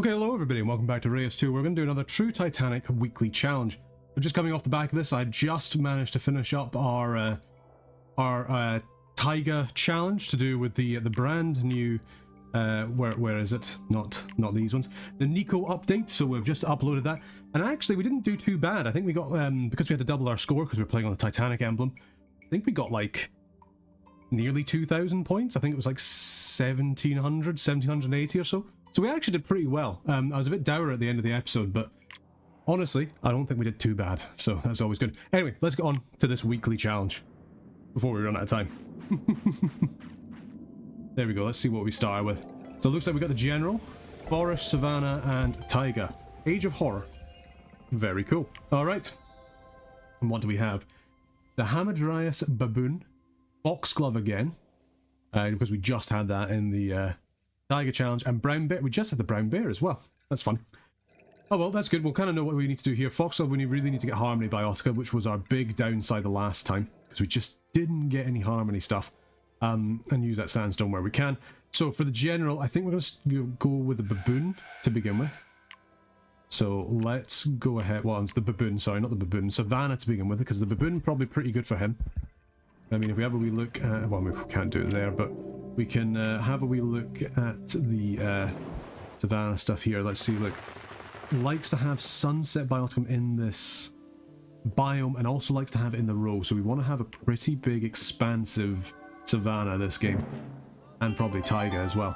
Okay, hello everybody and welcome back to Reus 2. We're going to do another True Titanic weekly challenge. We're just coming off the back of this. I just managed to finish up our Taiga challenge to do with the brand new where is it? Not these ones. The Nico update. So we've just uploaded that, and actually we didn't do too bad. I think we got because we had to double our score because we were playing on the Titanic emblem. I think we got like nearly 2,000 points. I think it was like 1780 or so. So we actually did pretty well. I was a bit dour at the end of the episode, but honestly, I don't think we did too bad. So that's always good. Anyway, let's get on to this weekly challenge before we run out of time. There we go. Let's see what we start with. So it looks like we got the General, Forest, Savannah, and Taiga. Age of Horror. Very cool. All right. And what do we have? The Hamadryas Baboon, Foxglove again, because we just had that in the Taiga challenge, and Brown Bear. We just had the Brown Bear as well. That's fun. Oh well, that's good. We'll kind of know what we need to do here. Foxglove, we really need to get Harmony Biotica, which was our big downside the last time, because we just didn't get any Harmony stuff. And use that Sandstone where we can. So for the General, I think we're going to go with the Baboon to begin with. So let's go ahead. Well, it's the Baboon, sorry, not the Baboon. Savannah to begin with, because the Baboon probably pretty good for him. I mean, if we have a wee look at... Well, we can't do it there, but we can have a wee look at the Savannah stuff here. Let's see, look. Likes to have Sunset Bioticum in this biome, and also likes to have it in the row. So we want to have a pretty big, expansive Savannah this game. And probably Taiga as well.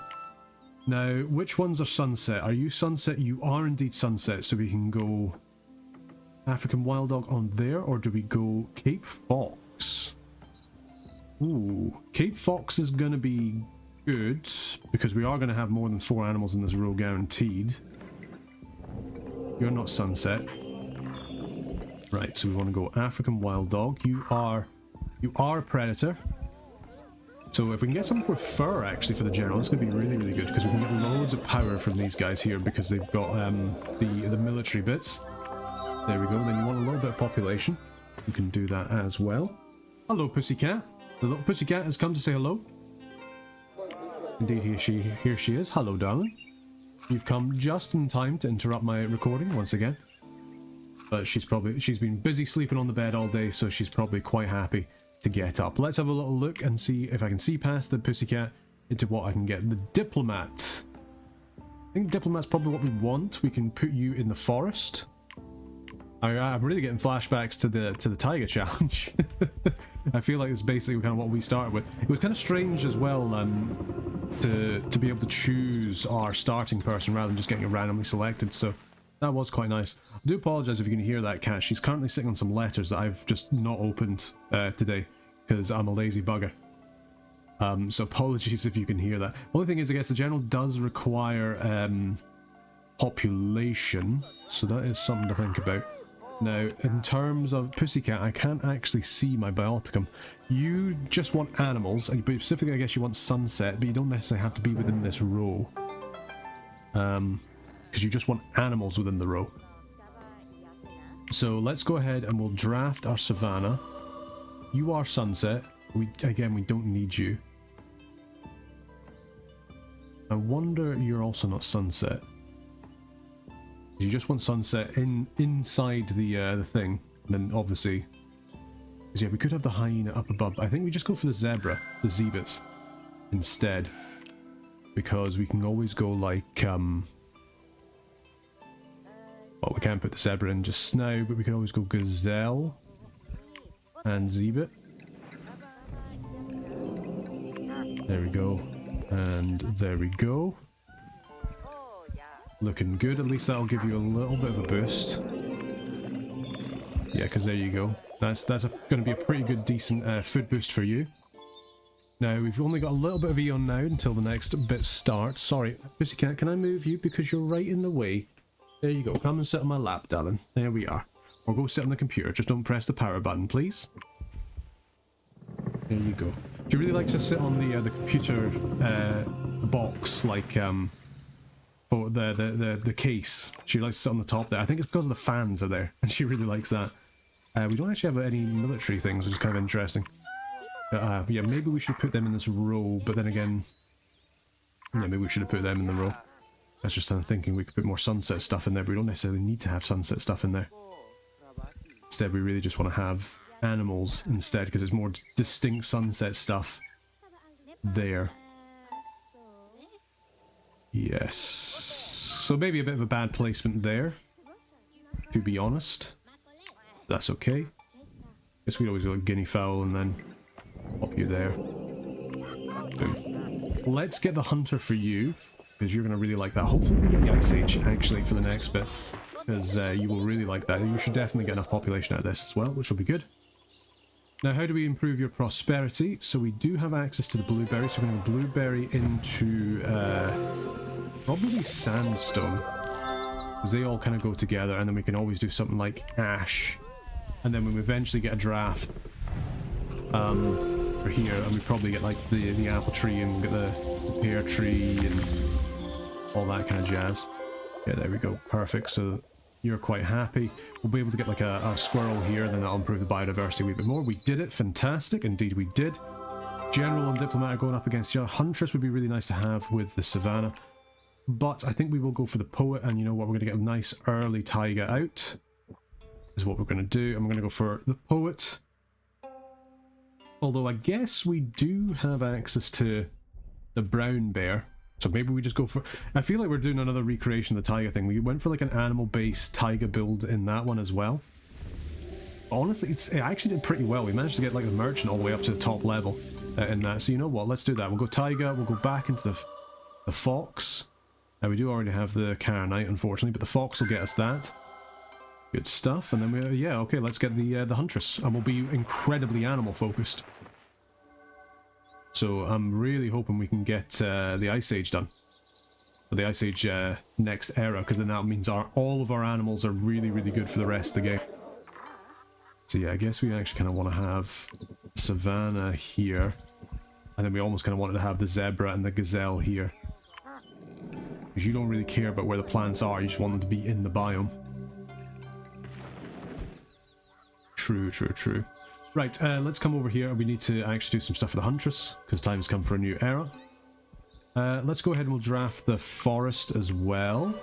Now, which ones are Sunset? Are you Sunset? You are indeed Sunset, so we can go African Wild Dog on there, or do we go Cape Fox? Ooh, Cape Fox is going to be good, because we are going to have more than 4 animals in this row guaranteed. You're not Sunset. Right, so we want to go African Wild Dog. You are a Predator. So if we can get something with fur, actually, for the General, it's going to be really, really good, because we can get loads of power from these guys here, because they've got the military bits. There we go. Then you want a little bit of population. You can do that as well. Hello, Pussycat. The little Pussycat has come to say hello. Indeed, here she is. Hello, darling. You've come just in time to interrupt my recording once again. But she's been busy sleeping on the bed all day, so she's probably quite happy to get up. Let's have a little look and see if I can see past the Pussycat into what I can get. The Diplomat. I think Diplomat's probably what we want. We can put you in the forest. I'm really getting flashbacks to the Taiga challenge. I feel like it's basically kind of what we started with. It was kind of strange as well to be able to choose our starting person rather than just getting it randomly selected, so that was quite nice. I do apologise if you can hear that cat. She's currently sitting on some letters that I've just not opened today because I'm a lazy bugger. So apologies if you can hear that. The only thing is, I guess the General does require population, so that is something to think about. Now, in terms of Pussycat, I can't actually see my Bioticum. You just want animals, and specifically I guess you want Sunset, but you don't necessarily have to be within this row. Because you just want animals within the row. So let's go ahead and we'll draft our Savannah. You are Sunset. Again, we don't need you. I wonder you're also not Sunset. You just want Sunset inside the thing, and then obviously, because yeah, we could have the hyena up above. I think we just go for the zebra, the zebras, instead, because we can always go like well, we can't put the zebra in just now, but we can always go gazelle and zebra. There we go, and there we go. Looking good. At least that'll give you a little bit of a boost. Yeah, because there you go. That's going to be a pretty good, decent food boost for you. Now, we've only got a little bit of Eon now until the next bit starts. Sorry, Pussycat, can I move you? Because you're right in the way. There you go. Come and sit on my lap, darling. There we are. Or go sit on the computer. Just don't press the power button, please. There you go. Do you really like to sit on the computer box, like for the case? She likes to sit on the top there. I think it's because the fans are there, and she really likes that. We don't actually have any military things, which is kind of interesting. Yeah, maybe we should put them in this row, but then again, yeah, maybe we should have put them in the row. That's just I'm thinking we could put more sunset stuff in there, but we don't necessarily need to have sunset stuff in there. Instead, we really just want to have animals instead, because it's more distinct sunset stuff there. Yes. So maybe a bit of a bad placement there, to be honest. That's okay. Guess we'd always go like guinea fowl and then pop you there. Boom. Let's get the hunter for you, because you're going to really like that. Hopefully we can get the Ice Age actually for the next bit, because you will really like that. You should definitely get enough population out of this as well, which will be good. Now, how do we improve your prosperity? So we do have access to the blueberry, so we're going to blueberry into probably sandstone, because they all kind of go together, and then we can always do something like ash, and then when we eventually get a draft for here, and we probably get like the apple tree, and we'll get the pear tree and all that kind of jazz. Yeah, there we go, perfect. So you're quite happy. We'll be able to get like a squirrel here, then that'll improve the biodiversity a wee bit more. We did it, fantastic, indeed we did. General and diplomat are going up against each other. Huntress would be really nice to have with the savannah, but I think we will go for the poet, and you know what, we're going to get a nice early taiga out, is what we're going to do, and we're going to go for the poet. Although I guess we do have access to the brown bear, so maybe we just go for... I feel like we're doing another recreation of the taiga thing. We went for like an animal-based taiga build in that one as well. Honestly, it actually did pretty well. We managed to get like the merchant all the way up to the top level in that. So you know what, let's do that. We'll go taiga, we'll go back into the fox. Now we do already have the Karanite, unfortunately, but the fox will get us that. Good stuff. And then we, yeah, okay, let's get the huntress, and we'll be incredibly animal focused. So I'm really hoping we can get the Ice Age done, or the Ice Age next era, because then that means all of our animals are really, really good for the rest of the game. So yeah, I guess we actually kind of want to have savannah here, and then we almost kind of wanted to have the zebra and the gazelle here, because you don't really care about where the plants are, you just want them to be in the biome. True, true, true. Right, let's come over here. We need to actually do some stuff for the huntress, because time has come for a new era. Let's go ahead and we'll draft the forest as well.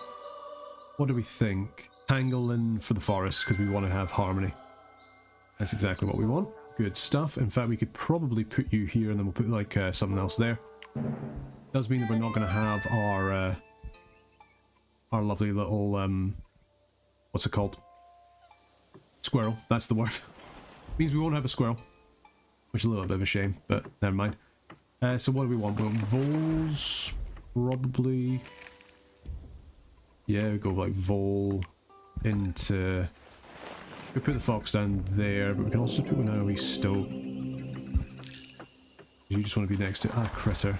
What do we think? Pangolin for the forest, because we want to have harmony. That's exactly what we want. Good stuff. In fact, we could probably put you here, and then we'll put like something else there. Does mean that we're not going to have our lovely little what's it called? Squirrel. That's the word. Means we won't have a squirrel, which is a little bit of a shame, but never mind. So what do we want? We want voles, probably. Yeah, we go like vole into... We put the fox down there, but we can also put one out a wee stoat. You just want to be next to a critter.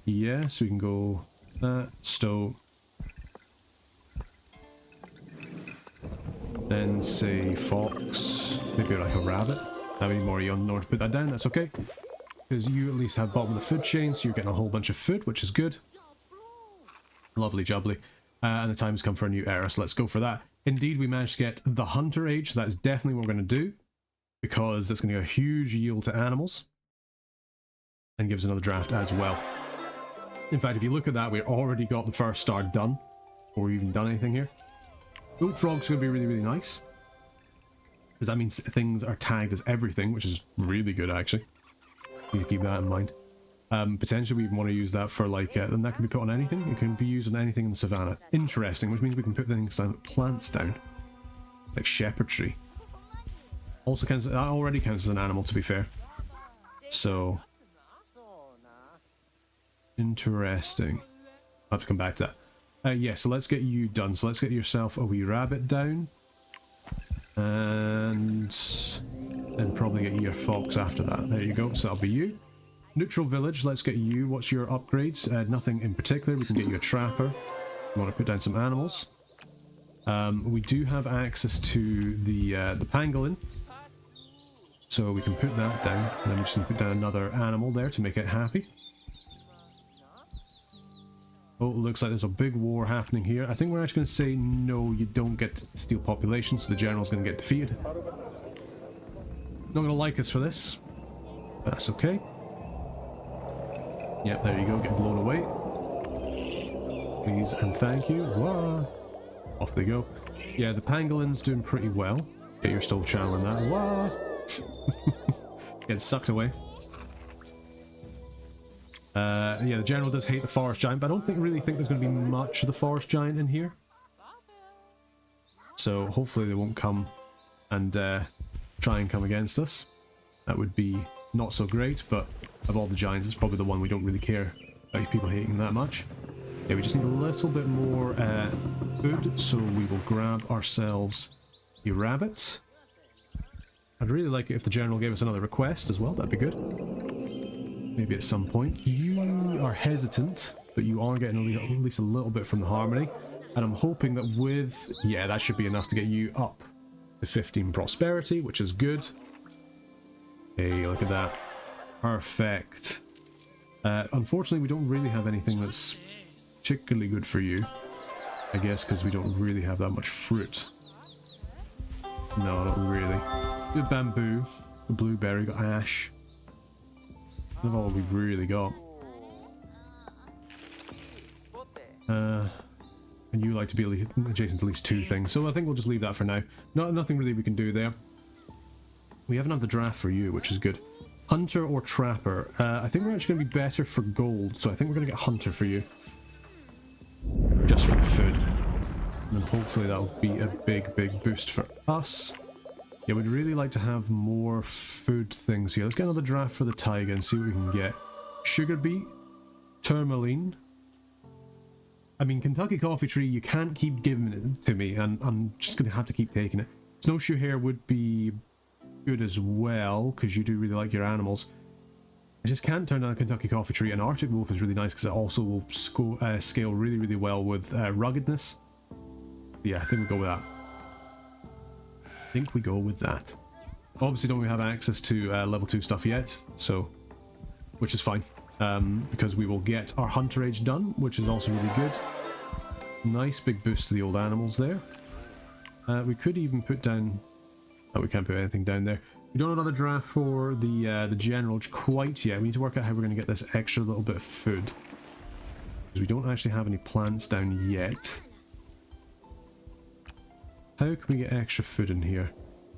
Yeah, so we can go that, stoat. Then say fox, maybe like a rabbit. That'd be more young in order to put that down, that's okay. Because you at least have bottom of the food chain, so you're getting a whole bunch of food, which is good. Lovely jubbly. And the time has come for a new era, so let's go for that. Indeed, we managed to get the hunter age, so that's definitely what we're going to do, because that's going to give a huge yield to animals, and gives another draft as well. In fact, if you look at that, we already got the first star done, before we've even done anything here. Goat frog's going to be really, really nice, because that means things are tagged as everything, which is really good, actually. Need to keep that in mind. Potentially we even want to use that for like, then that can be put on anything. It can be used on anything in the savannah. Interesting, which means we can put things like plants down, like shepherd tree. Also counts, that already counts as an animal, to be fair. So interesting. I'll have to come back to that. Yeah, so let's get you done. So let's get yourself a wee rabbit down. And then probably get your fox after that. There you go, so that'll be you. Neutral village, let's get you. What's your upgrades? Nothing in particular. We can get you a trapper. We want to put down some animals. We do have access to the pangolin. So we can put that down. And then we're just going to put down another animal there to make it happy. Oh, it looks like there's a big war happening here. I think we're actually going to say, no, you don't get to steal population, so the general's going to get defeated. Not going to like us for this. That's okay. Yep, there you go, get blown away. please, and thank you. Whoa. Off they go. Yeah, the pangolin's doing pretty well. Yeah, you're still channeling that. Whoa. Gets sucked away. Yeah, the general does hate the forest giant, but I don't really think there's going to be much of the forest giant in here. So hopefully they won't come and try and come against us. That would be not so great, but of all the giants, it's probably the one we don't really care about people hating that much. Yeah, we just need a little bit more food, so we will grab ourselves a rabbit. I'd really like it if the general gave us another request as well, that'd be good. Maybe at some point. You are hesitant, but you are getting at least a little bit from the harmony. And I'm hoping that with... yeah, that should be enough to get you up to 15 prosperity, which is good. Hey, look at that. Perfect. Unfortunately, we don't really have anything that's particularly good for you. I guess because we don't really have that much fruit. No, not really. Good bamboo, a blueberry, got ash. That's all we've really got. And you like to be adjacent to at least 2 things, so I think we'll just leave that for now. Nothing really we can do there. We have another draft for you, which is good. Hunter or Trapper? I think we're actually going to be better for gold, so I think we're going to get Hunter for you. Just for the food. And then hopefully that'll be a big boost for us. Yeah, we'd really like to have more food things here. Let's get another draft for the taiga and see what we can get. Sugar beet, tourmaline. I mean, Kentucky coffee tree, you can't keep giving it to me, and I'm just going to have to keep taking it. Snowshoe hare would be good as well, because you do really like your animals. I just can't turn down a Kentucky coffee tree, and Arctic wolf is really nice because it also will scale really well with ruggedness. Yeah, I think we go with that. I think we go with that. Obviously don't we have access to level 2 stuff yet, so which is fine, because we will get our hunter age done, which is also really good. Nice big boost to the old animals there. We could even put down... oh, we can't put anything down there. We don't have another draft for the general quite yet. We need to work out how we're going to get this extra little bit of food, because we don't actually have any plants down yet. How can we get extra food in here?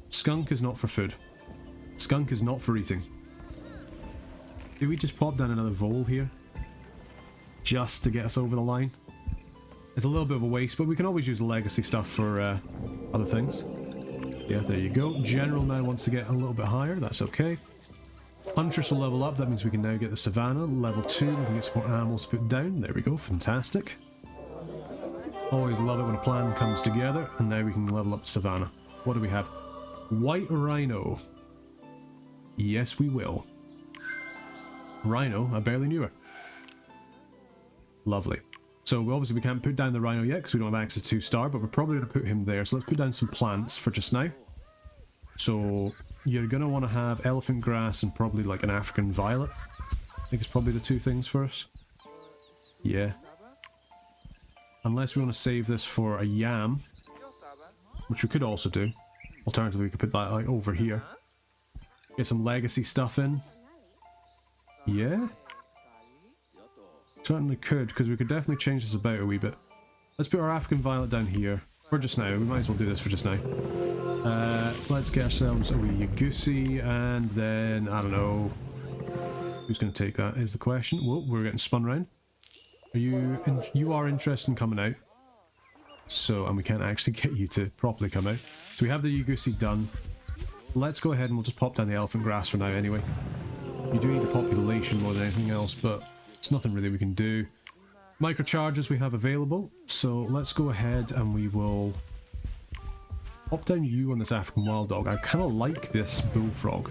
Skunk is not for food. Skunk is not for eating. Did we just pop down another vole here? Just to get us over the line? It's a little bit of a waste, but we can always use the legacy stuff for other things. Yeah, there you go. General now wants to get a little bit higher. That's okay. Huntress will level up. That means we can now get the Savannah. Level 2. We can get some more animals put down. There we go. Fantastic. Always love it when a plan comes together, and now we can level up Savannah. What do we have? White Rhino. Yes, we will. Rhino, I barely knew her. Lovely. So obviously we can't put down the Rhino yet because we don't have access to star, but we're probably going to put him there. So let's put down some plants for just now. So you're going to want to have elephant grass and probably like an African violet. I think it's probably the 2 things for us. Yeah. Unless we want to save this for a yam, which we could also do. Alternatively, we could put that like over here. Get some legacy stuff in. Yeah? Certainly could, because we could definitely change this about a wee bit. Let's put our African violet down here. For just now. We might as well do this for just now. Let's get ourselves a wee goosey, and then, I don't know... who's going to take that is the question. Whoa, we're getting spun round. Are you are interested in coming out? So, and we can't actually get you to properly come out. So we have the Yugusi done. Let's go ahead and we'll just pop down the elephant grass for now anyway. You do need the population more than anything else, but it's nothing really we can do. Microcharges we have available, so let's go ahead and we will pop down you on this African wild dog. I kind of like this bullfrog.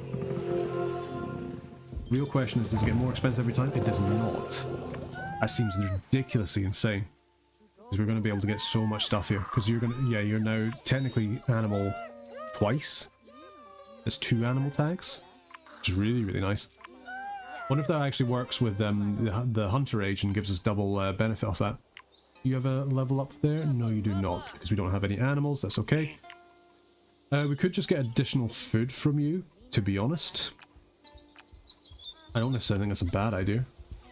Real question is, does it get more expensive every time? It does not. That seems ridiculously insane. Because we're going to be able to get so much stuff here. Because you're going to, yeah, you're now technically animal twice. There's 2 animal tags. Which is really nice. Wonder if that actually works with the hunter age and gives us double benefit off that. Do you have a level up there? No, you do not. Because we don't have any animals. That's okay. We could just get additional food from you, to be honest. I don't necessarily think that's a bad idea.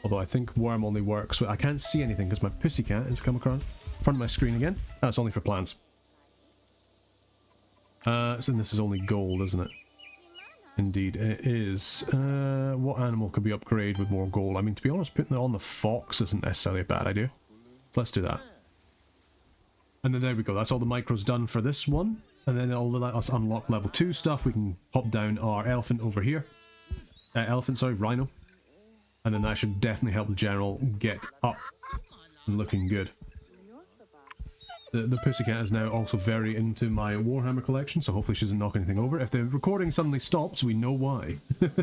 Although I think worm only works, but I can't see anything because my pussycat has come across in front of my screen again. That's only for plants. So this is only gold, isn't it? Indeed, it is. What animal could be upgraded with more gold? I mean, to be honest, putting it on the fox isn't necessarily a bad idea. So let's do that. And then there we go. That's all the micros done for this one. And then it'll let us unlock level 2 stuff. We can pop down our elephant over here. Rhino. And then that should definitely help the general get up and looking good. The pussycat is now also very into my Warhammer collection, so hopefully she doesn't knock anything over. If the recording suddenly stops, we know why. But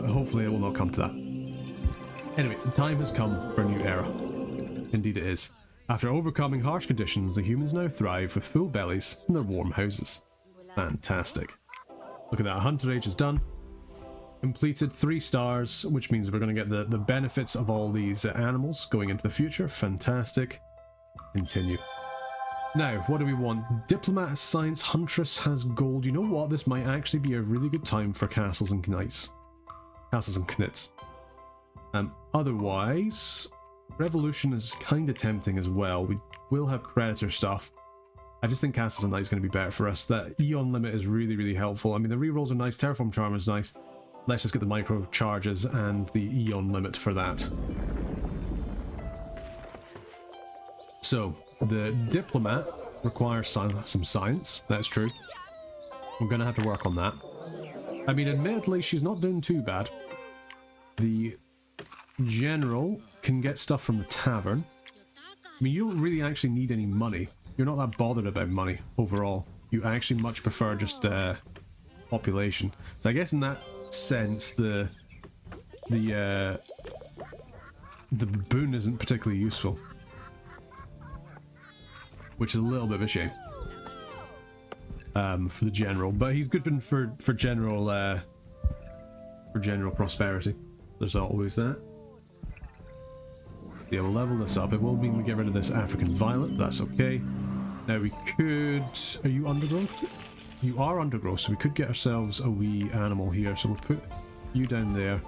hopefully it will not come to that. Anyway, the time has come for a new era. Indeed it is. After overcoming harsh conditions, the humans now thrive with full bellies in their warm houses. Fantastic. Look at that, Hunter Age is done. Completed 3 stars, which means we're going to get the benefits of all these animals going into the future. Fantastic. Continue. Now, what do we want? Diplomat, Science, Huntress has gold. You know what? This might actually be a really good time for castles and knights. Castles and knits. Otherwise, Revolution is kind of tempting as well. We will have Predator stuff. I just think Castles and Knights is going to be better for us. That Eon limit is really, really helpful. I mean, the rerolls are nice. Terraform Charmer is nice. Let's just get the micro charges and the Eon limit for that. So, the Diplomat requires some science. That's true. We're going to have to work on that. I mean, admittedly, she's not doing too bad. The General can get stuff from the tavern. I mean, you don't really actually need any money. You're not that bothered about money overall. You actually much prefer just population. So I guess in that sense, the boon isn't particularly useful, which is a little bit of a shame for the general. But he's good for general prosperity. There's always that. Yeah, we'll level this up. It will mean we get rid of this African violet. That's okay. Now we could... Are you undergrowth? You are undergrowth, so we could get ourselves a wee animal here. So we'll put you down there.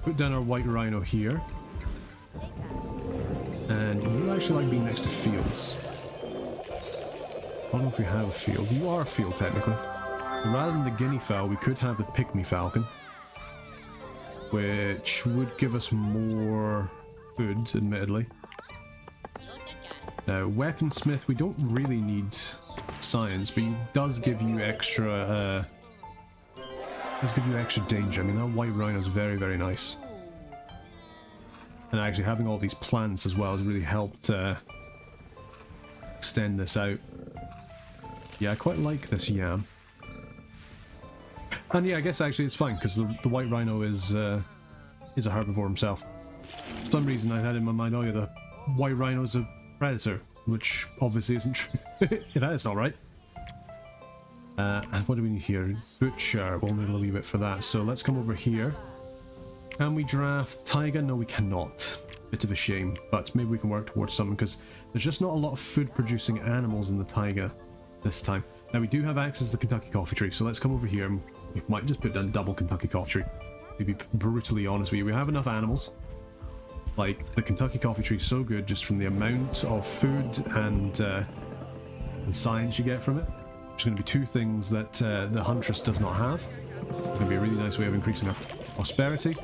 Put down our white rhino here. And you actually like being next to fields. I don't know if we have a field. You are a field, technically. Rather than the guinea fowl, we could have the pygmy falcon, which would give us more food, admittedly. Now, weaponsmith, we don't really need science, but he does give you extra, danger. I mean, that white rhino is very, very nice. And actually having all these plants as well has really helped extend this out. Yeah, I quite like this yam. And yeah, I guess actually it's fine, because the white rhino is a herbivore himself. For some reason I had in my mind, oh yeah, the white rhino is a predator, which obviously isn't true. That is alright. And what do we need here? Butcher, we'll need a little bit for that. So let's come over here. Can we draft Taiga? No, we cannot. Bit of a shame, but maybe we can work towards something, because there's just not a lot of food producing animals in the Taiga this time. Now we do have access to the Kentucky coffee tree, so let's come over here and we might just put down double Kentucky coffee tree. To be brutally honest with you, we have enough animals. Like, the Kentucky coffee tree is so good just from the amount of food and the science you get from it. Which is going to be 2 things that the Huntress does not have. It's going to be a really nice way of increasing our prosperity.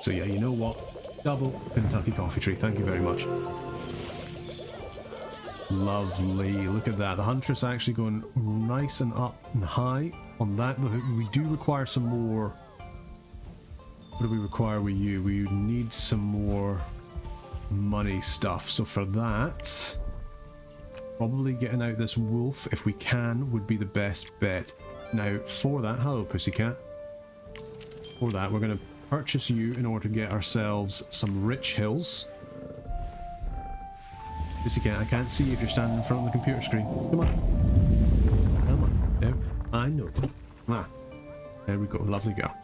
So yeah, you know what? Double Kentucky coffee tree. Thank you very much. Lovely. Look at that. The Huntress actually going nice and up and high on that. We do require some more... What do we require with you? We need some more money stuff. So for that, probably getting out this wolf, if we can, would be the best bet. Now, for that, hello pussycat. For that, we're going to purchase you in order to get ourselves some rich hills. Pussycat, I can't see if you're standing in front of the computer screen. Come on. Come on. There. I know. Ah. There we go. Lovely girl.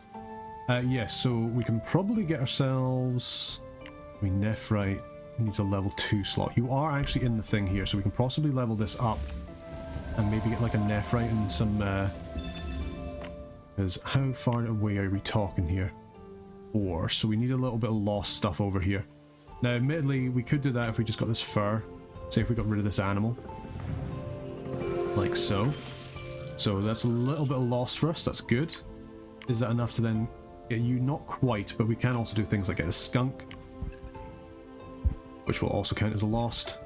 Yes, so we can probably get ourselves... I mean, Nephrite needs a level 2 slot. You are actually in the thing here, so we can possibly level this up. And maybe get like a Nephrite and some... Because how far away are we talking here? 4. So we need a little bit of lost stuff over here. Now, admittedly, we could do that if we just got this fur. Say if we got rid of this animal. Like so. So that's a little bit of lost for us. That's good. Is that enough to then get you? Not quite, but we can also do things like get a skunk, which will also count as a lost,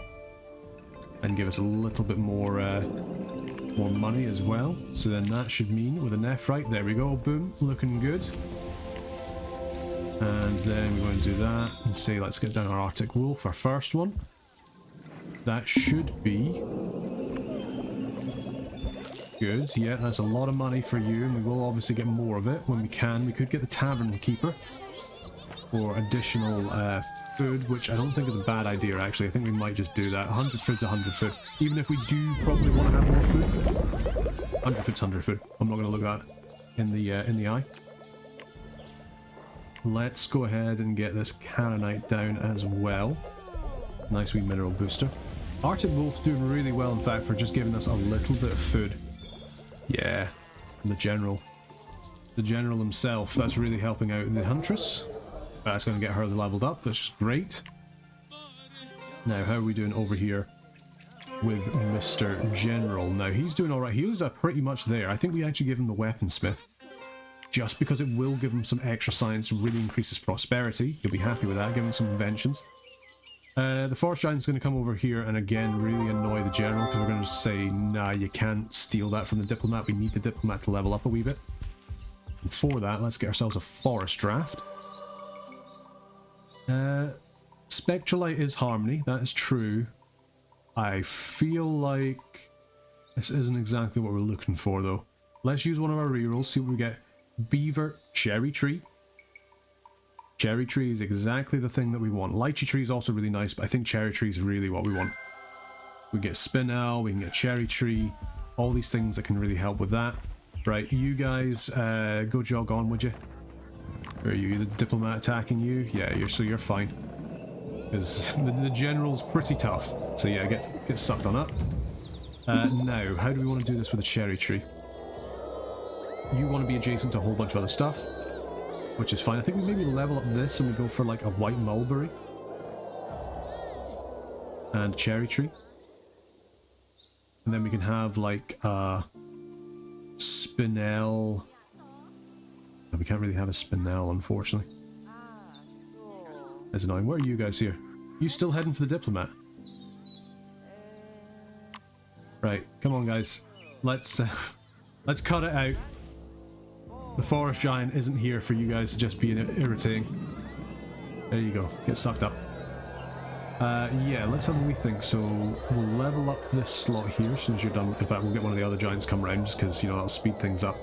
and give us a little bit more more money as well. So then that should mean with a nephrite, there we go, boom, looking good. And then we're going to do that and say let's get down our Arctic Wolf, our first one. That should be good. Yeah, that's a lot of money for you, and we will obviously get more of it when we can. We could get the Tavern Keeper for additional food, which I don't think is a bad idea actually. I think we might just do that. 100 food's 100 food. Even if we do probably want to have more food. 100 food's 100 food. I'm not going to look at that in the eye. Let's go ahead and get this Caronite down as well. Nice wee mineral booster. Arctic Wolf's doing really well, in fact, for just giving us a little bit of food. Yeah, and the general himself, that's really helping out the Huntress. That's going to get her leveled up, which is great. Now, how are we doing over here with Mr. General? Now, he's doing alright. He was pretty much there. I think we actually give him the Weaponsmith, just because it will give him some extra science, really increases prosperity. You'll be happy with that, give him some inventions. The Forest Giant's going to come over here and again really annoy the General, because we're going to just say, nah, you can't steal that from the Diplomat. We need the Diplomat to level up a wee bit. And for that, let's get ourselves a Forest Draft. Spectralite is Harmony, that is true. I feel like this isn't exactly what we're looking for though. Let's use one of our rerolls, see what we get. Beaver, Cherry Tree. Cherry Tree is exactly the thing that we want. Lychee Tree is also really nice, but I think Cherry Tree is really what we want. We get Spinel, we can get Cherry Tree, all these things that can really help with that. Right, you guys go jog on, would you? Or are you the Diplomat attacking you? Yeah, you're fine. Because the General's pretty tough. So yeah, get sucked on up. Now, how do we want to do this with the Cherry Tree? You want to be adjacent to a whole bunch of other stuff, which is fine. I think we maybe level up this and we go for like a white mulberry and Cherry Tree. And then we can have like a Spinel. We can't really have a Spinel, unfortunately. That's annoying. Where are you guys here? You still heading for the Diplomat? Right, come on guys. Let's cut it out. The Forest Giant isn't here for you guys to just be irritating. There you go. Get sucked up. Yeah, let's have a wee think. So we'll level up this slot here as soon as you're done. In fact, we'll get one of the other giants come around just because, you know, that'll speed things up.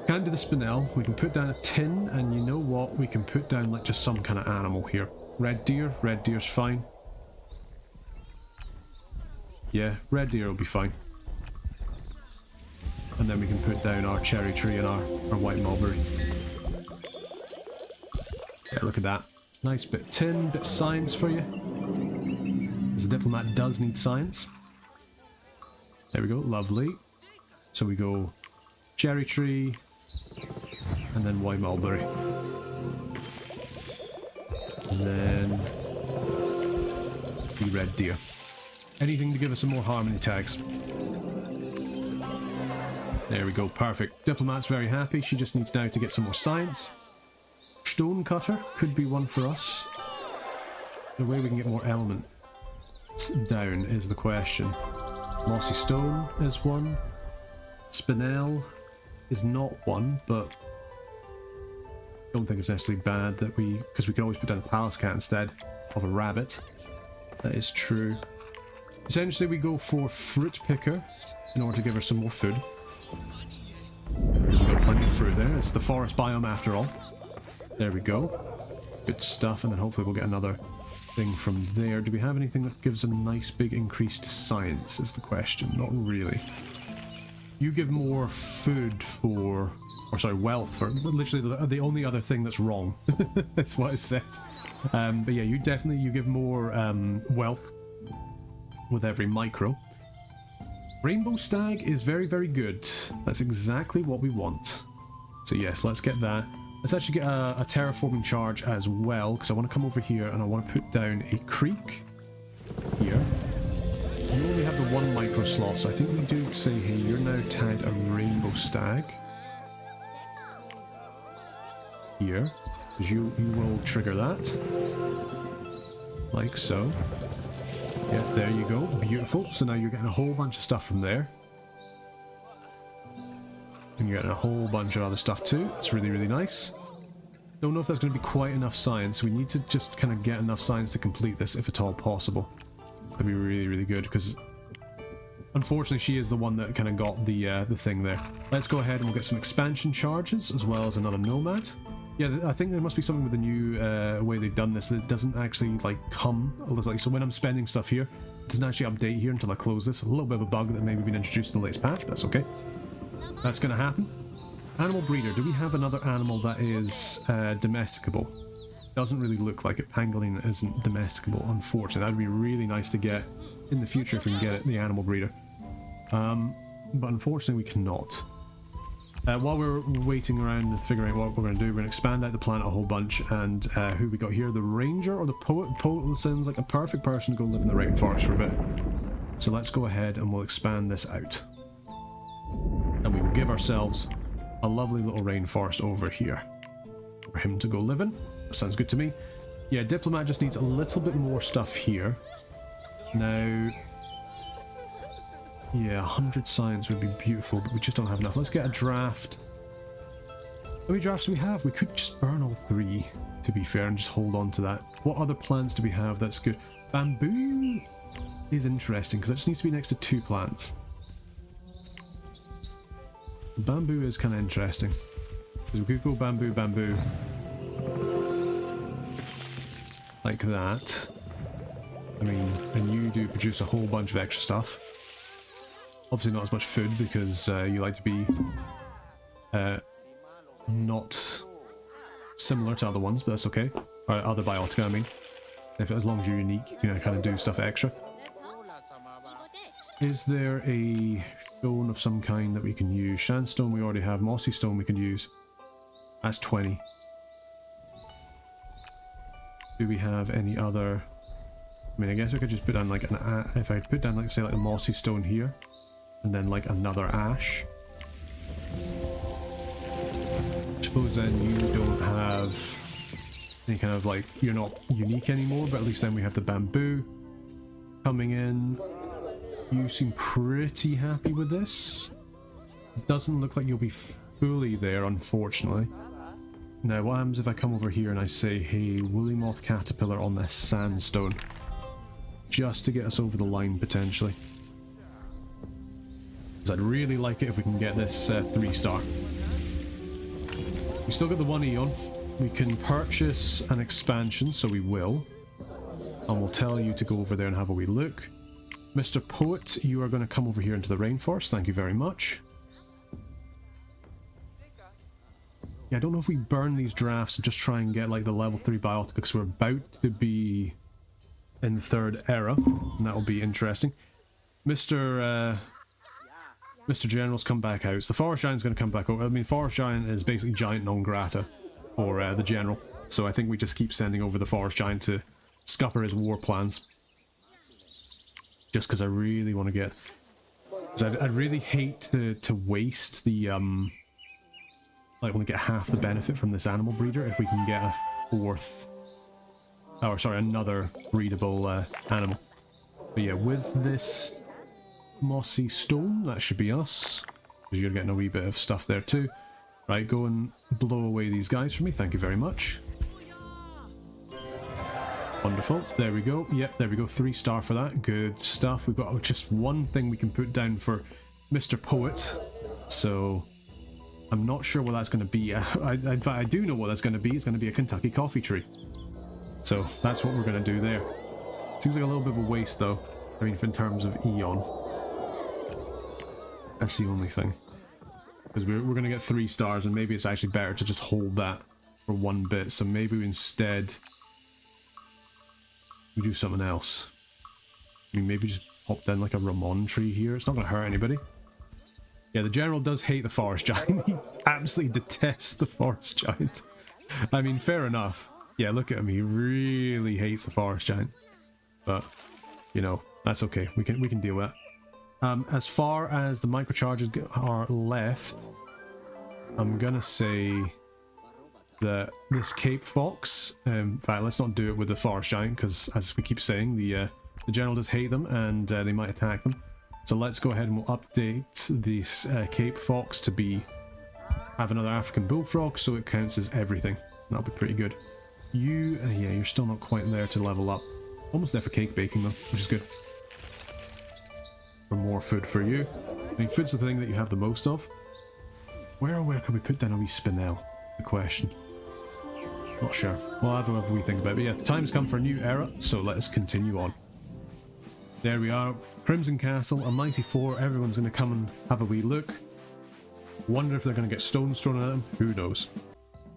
Can't do the Spinel. We can put down a tin, and you know what? We can put down like just some kind of animal here. Red deer. Red deer's fine. Yeah, red deer will be fine. And then we can put down our Cherry Tree and our white mulberry. Yeah, look at that. Nice bit of tin, bit of science for you. This Diplomat does need science. There we go, lovely. So we go Cherry Tree, and then white mulberry. And then the red deer. Anything to give us some more harmony tags. There we go, perfect. Diplomat's very happy. She just needs now to get some more science. Stone Cutter could be one for us. The way we can get more element down is the question. Mossy Stone is one. Spinel is not one, but I don't think it's necessarily bad that because we can always put down a Palace Cat instead of a rabbit. That is true. Essentially we go for Fruit Picker in order to give her some more food. We've got plenty of fruit there. It's the forest biome after all. There we go. Good stuff, and then hopefully we'll get another thing from there. Do we have anything that gives a nice big increase to science is the question. Not really. You give more food for, or sorry, wealth for, literally the only other thing that's wrong. That's what I said. But yeah, you give more wealth with every micro. Rainbow Stag is very, very good. That's exactly what we want. So yes, let's get that. Let's actually get a terraforming charge as well, because I want to come over here and I want to put down a creek here. You only have the one micro slot, so I think we do say, hey, you're now tagged a rainbow stag. Here, because you will trigger that. Like so. Yeah, there you go. Beautiful. So now you're getting a whole bunch of stuff from there. And you're getting a whole bunch of other stuff too. It's really, really nice. Don't know if there's going to be quite enough science. We need to just kind of get enough science to complete this, if at all possible. That'd be really, really good, because unfortunately she is the one that kind of got the thing there. Let's go ahead and we'll get some expansion charges, as well as another nomad. Yeah, I think there must be something with the new way they've done this that it doesn't actually like come. It looks like, so when I'm spending stuff here, it doesn't actually update here until I close this. A little bit of a bug that maybe been introduced in the latest patch, but that's okay. That's going to happen. Animal breeder. Do we have another animal that is domesticable? Doesn't really look like it. Pangolin isn't domesticable, unfortunately. That'd be really nice to get in the future if we can get it, the animal breeder. But unfortunately we cannot. While we're waiting around and figuring out what we're going to do, we're going to expand out the planet a whole bunch. And who we got here? The ranger or the poet? Poet sounds like a perfect person to go live in the rainforest for a bit. So let's go ahead and we'll expand this out. And we will give ourselves a lovely little rainforest over here for him to go live in. That sounds good to me. Yeah, diplomat just needs a little bit more stuff here. Now, yeah, 100 science would be beautiful, but we just don't have enough. Let's get a draft. How many drafts do we have? We could just burn all 3, to be fair, and just hold on to that. What other plants do we have that's good? Bamboo is interesting, because it just needs to be next to 2 plants. Bamboo is kind of interesting, because we could go bamboo, bamboo, like that. I mean, and you do produce a whole bunch of extra stuff. Obviously not as much food, because you like to be not similar to other ones, but that's okay. Or other biotica, I mean. As long as you're unique, you can kind of do stuff extra. Is there a stone of some kind that we can use? Sandstone we already have. Mossy stone we can use. That's 20. Do we have any other? I mean, I guess I could just put down like an if I put down like say like a mossy stone here, and then like another ash. Suppose then you don't have any kind of like, you're not unique anymore, but at least then we have the bamboo coming in. You seem pretty happy with this. It doesn't look like you'll be fully there, unfortunately. Now, what happens if I come over here and I say, hey, woolly moth caterpillar on this sandstone? Just to get us over the line, potentially. Because I'd really like it if we can get this 3-star. We still got the 1 Eon. We can purchase an expansion, so we will. And we'll tell you to go over there and have a wee look. Mr. Poet, you are going to come over here into the rainforest. Thank you very much. Yeah, I don't know if we burn these drafts and just try and get like the level 3 biotica, because we're about to be in the 3rd era, and that'll be interesting. Mr. General's come back out. So the Forest Giant's going to come back over. I mean, Forest Giant is basically giant non grata for the General. So I think we just keep sending over the Forest Giant to scupper his war plans. Just because I really want to get... I'd really hate to waste the... like, want to get half the benefit from this animal breeder if we can get a 4th... Oh, sorry, another breedable animal. But yeah, with this mossy stone, that should be us. Because you're getting a wee bit of stuff there too. Right, go and blow away these guys for me. Thank you very much. Wonderful. There we go. Yep, there we go. 3-star for that. Good stuff. We've got just one thing we can put down for Mr. Poet. So I'm not sure what that's going to be. In fact, I do know what that's going to be. It's going to be a Kentucky coffee tree. So that's what we're going to do there. Seems like a little bit of a waste though. I mean, in terms of Eon. That's the only thing. Because we're going to get 3 stars, and maybe it's actually better to just hold that for 1 bit. So maybe instead we do something else. I mean, maybe just pop down like a Ramon tree here. It's not going to hurt anybody. Yeah, the General does hate the Forest Giant. He absolutely detests the Forest Giant. I mean, fair enough. Yeah, look at him. He really hates the forest giant. But, you know, that's okay. We can deal with that. As far as the microcharges are left, I'm gonna say that this Cape Fox, in fact, let's not do it with the forest giant, because as we keep saying, the general does hate them and they might attack them. So let's go ahead and we'll update this Cape Fox to have another African bullfrog, so it counts as everything. That'll be pretty good. You, yeah, you're still not quite there to level up. Almost there for cake baking though, which is good. For more food for you. I mean, food's the thing that you have the most of. Where can we put down a wee spinel? The question. Not sure. We'll have a wee think about it. But yeah, the time's come for a new era, so let us continue on. There we are. Crimson Castle, a mighty four. Everyone's going to come and have a wee look. Wonder if they're going to get stones thrown at them. Who knows?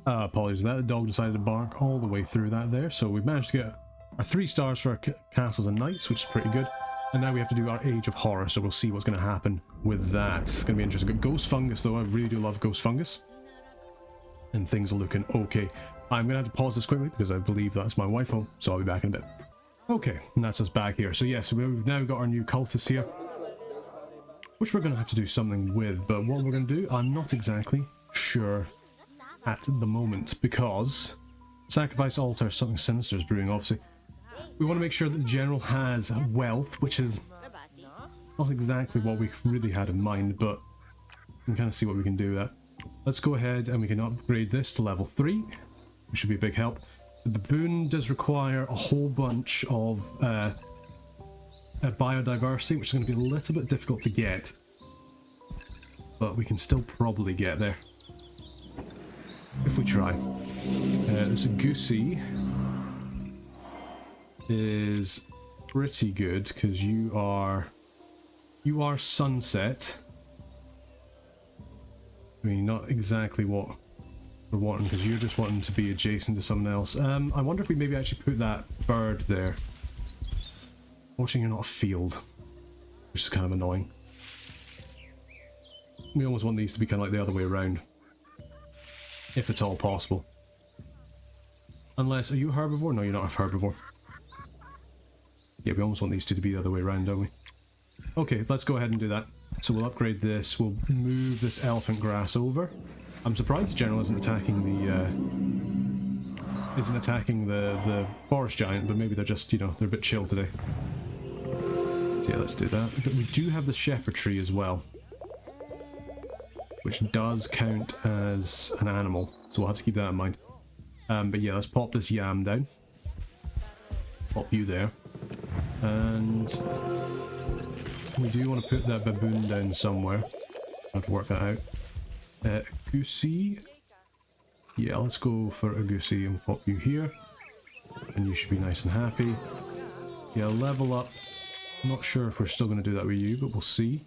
Apologies for that. The dog decided to bark all the way through that there. So we've managed to get our 3 stars for our castles and knights, which is pretty good. And now we have to do our Age of Horror, so we'll see what's going to happen with that. It's going to be interesting. Got Ghost Fungus though. I really do love Ghost Fungus. And things are looking okay. I'm going to have to pause this quickly because I believe that's my wife home, so I'll be back in a bit. Okay, and that's us back here. So yes, we've now got our new cultist here, which we're going to have to do something with, but what we're going to do, I'm not exactly sure at the moment, because Sacrifice Altar, something sinister is brewing, obviously. We want to make sure that the general has wealth, which is not exactly what we really had in mind, but we can kind of see what we can do with that. Let's go ahead and we can upgrade this to level 3, which should be a big help. The baboon does require a whole bunch of biodiversity, which is going to be a little bit difficult to get, but we can still probably get there if we try. This goosey is pretty good because you are sunset. I mean, not exactly what we're wanting, because you're just wanting to be adjacent to someone else. I wonder if we maybe actually put that bird there. Fortunately, you're not a field, which is kind of annoying. We almost want these to be kind of like the other way around, if at all possible. Unless, are you a herbivore? No, you're not a herbivore. Yeah, we almost want these two to be the other way around, don't we? Okay, let's go ahead and do that. So we'll upgrade this, we'll move this elephant grass over. I'm surprised the general isn't attacking the forest giant, but maybe they're just, you know, they're a bit chill today. So yeah, let's do that. But we do have the shepherd tree as well, which does count as an animal, so we'll have to keep that in mind. But yeah, let's pop this yam down. Pop you there. And we do want to put that baboon down somewhere. I have to work that out. Goosey. Yeah, let's go for a goosey and pop you here. And you should be nice and happy. Yeah, level up. I'm not sure if we're still going to do that with you, but we'll see.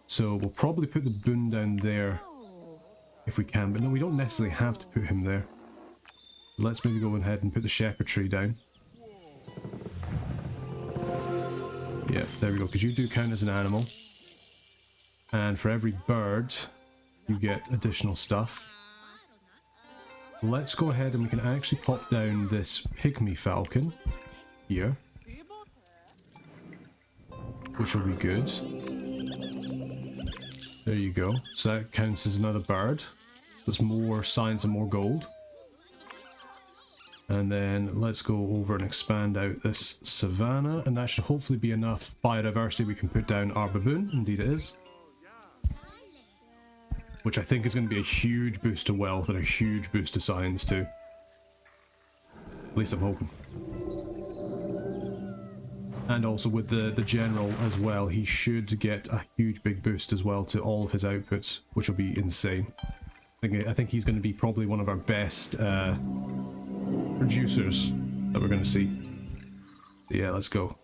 So we'll probably put the baboon down there if we can, but no, we don't necessarily have to put him there. Let's maybe go ahead and put the shepherd tree down. Yeah, there we go, because you do count as an animal. And for every bird, you get additional stuff. Let's go ahead and we can actually pop down this pygmy falcon here, which will be good. There you go. So that counts as another bird. That's more science and more gold. And then let's go over and expand out this savanna, and that should hopefully be enough biodiversity we can put down our baboon. Indeed it is. Which I think is going to be a huge boost to wealth and a huge boost to science too. At least I'm hoping. And also with the general as well, he should get a huge big boost as well to all of his outputs, which will be insane. I think he's going to be probably one of our best producers that we're going to see. So yeah, let's go.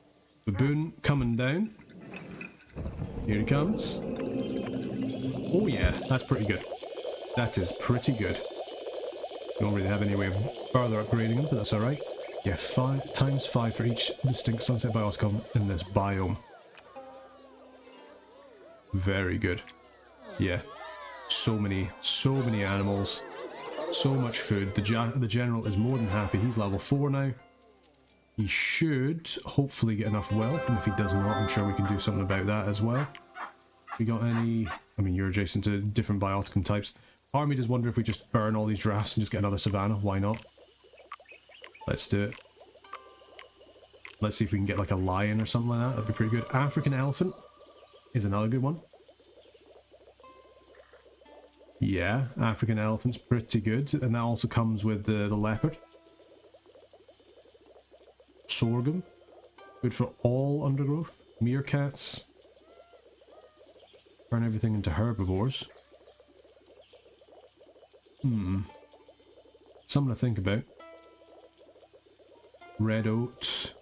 Baboon coming down. Here he comes. Oh yeah, that's pretty good. That is pretty good. Don't really have any way of further upgrading him, but that's alright. Yeah, 5 times 5 for each distinct sunset biomes in this biome. Very good. Yeah. So many animals. so much food. The general is more than happy. He's level 4 now. He should hopefully get enough wealth, and if he does not, I'm sure we can do something about that as well. We got any... I mean, you're adjacent to different bioticum types. Part of me does wonder if we just burn all these drafts and just get another savannah. Why not? Let's do it. Let's see if we can get like a lion or something like that. That'd be pretty good. African elephant is another good one. Yeah, African elephant's pretty good. And that also comes with the leopard. Sorghum. Good for all undergrowth. Meerkats. Turn everything into herbivores. Something to think about. Red oat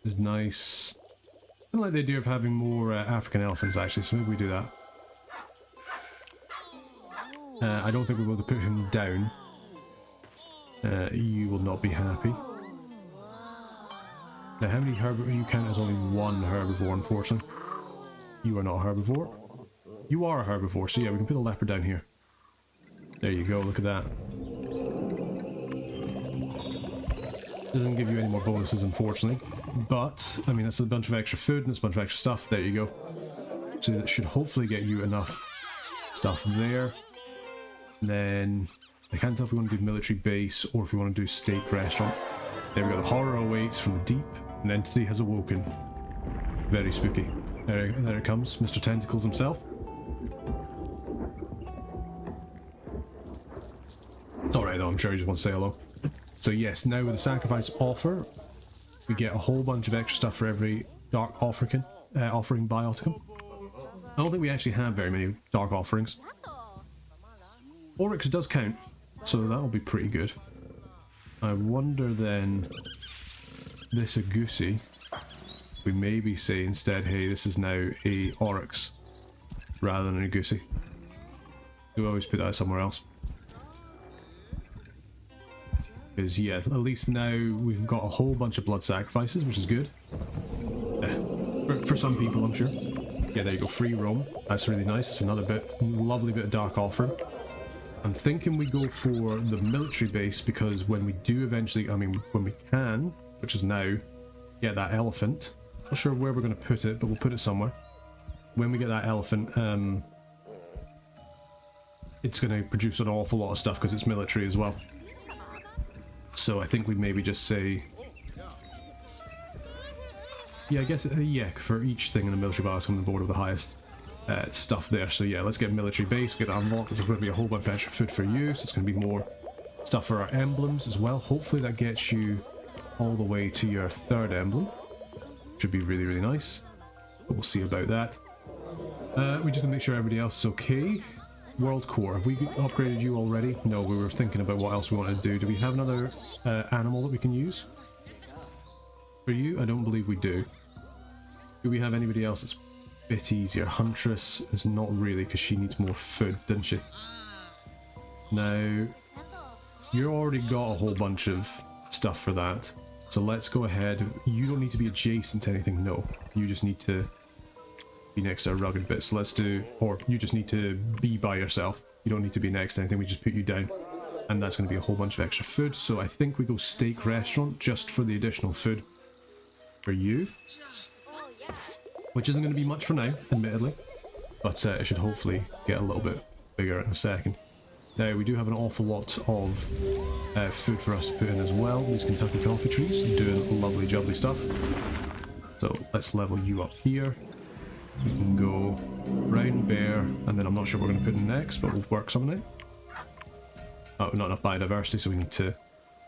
is nice. I like the idea of having more African elephants actually, so maybe we do that. I don't think we'll be able to put him down. You will not be happy. Now, how many herbivores? You count as only one herbivore, unfortunately. You are not a herbivore. You are a herbivore, so yeah, we can put the leopard down here. There you go, look at that. Doesn't give you any more bonuses, unfortunately. But, I mean, that's a bunch of extra food and it's a bunch of extra stuff. There you go. So that should hopefully get you enough stuff there. And then, I can't tell if we want to do military base or if we want to do steak restaurant. There we go, the horror awaits from the deep. An entity has awoken. Very spooky. There it comes, Mr. Tentacles himself. It's alright though, I'm sure he just wants to say hello. So yes, now with the sacrifice offer, we get a whole bunch of extra stuff for every dark offering bioticum. I don't think we actually have very many dark offerings. Oryx does count, so that'll be pretty good. I wonder then, this Agusi, we maybe say instead, hey, this is now a Oryx rather than an Agusi. We always put that somewhere else. Because yeah, at least now we've got a whole bunch of blood sacrifices, which is good. For some people, I'm sure. Yeah, there you go, free roam. That's really nice. It's another lovely bit of dark offering. I'm thinking we go for the military base because when we do eventually, I mean, when we can, which is now, get that elephant. Not sure where we're going to put it, but we'll put it somewhere. When we get that elephant, it's going to produce an awful lot of stuff because it's military as well. So I think we maybe just say, yeah, I guess, yeah, for each thing in the military bar, it's on the board of the highest stuff there. So yeah, let's get military base, get that unlocked. There's going to be a whole bunch of extra food for you, so it's going to be more stuff for our emblems as well. Hopefully that gets you all the way to your third emblem. Should be really, really nice. But we'll see about that. We just want to make sure everybody else is okay. World Core, have we upgraded you already? No, we were thinking about what else we wanted to do. Do we have another animal that we can use? For you? I don't believe we do. Do we have anybody else that's a bit easier? Huntress is not really, because she needs more food, doesn't she? Now, you already got a whole bunch of stuff for that. So let's go ahead. You don't need to be adjacent to anything, no. You just need to be next to a rugged bit. So let's do, or you just need to be by yourself. You don't need to be next to anything, we just put you down. And that's going to be a whole bunch of extra food. So I think we go steak restaurant just for the additional food for you. Which isn't going to be much for now, admittedly. But it should hopefully get a little bit bigger in a second. Now we do have an awful lot of food for us to put in as well. These Kentucky coffee trees doing lovely jubbly stuff. So let's level you up here. We can go brown bear, and then I'm not sure what we're going to put in next, but we'll work something out. Oh, not enough biodiversity, so we need to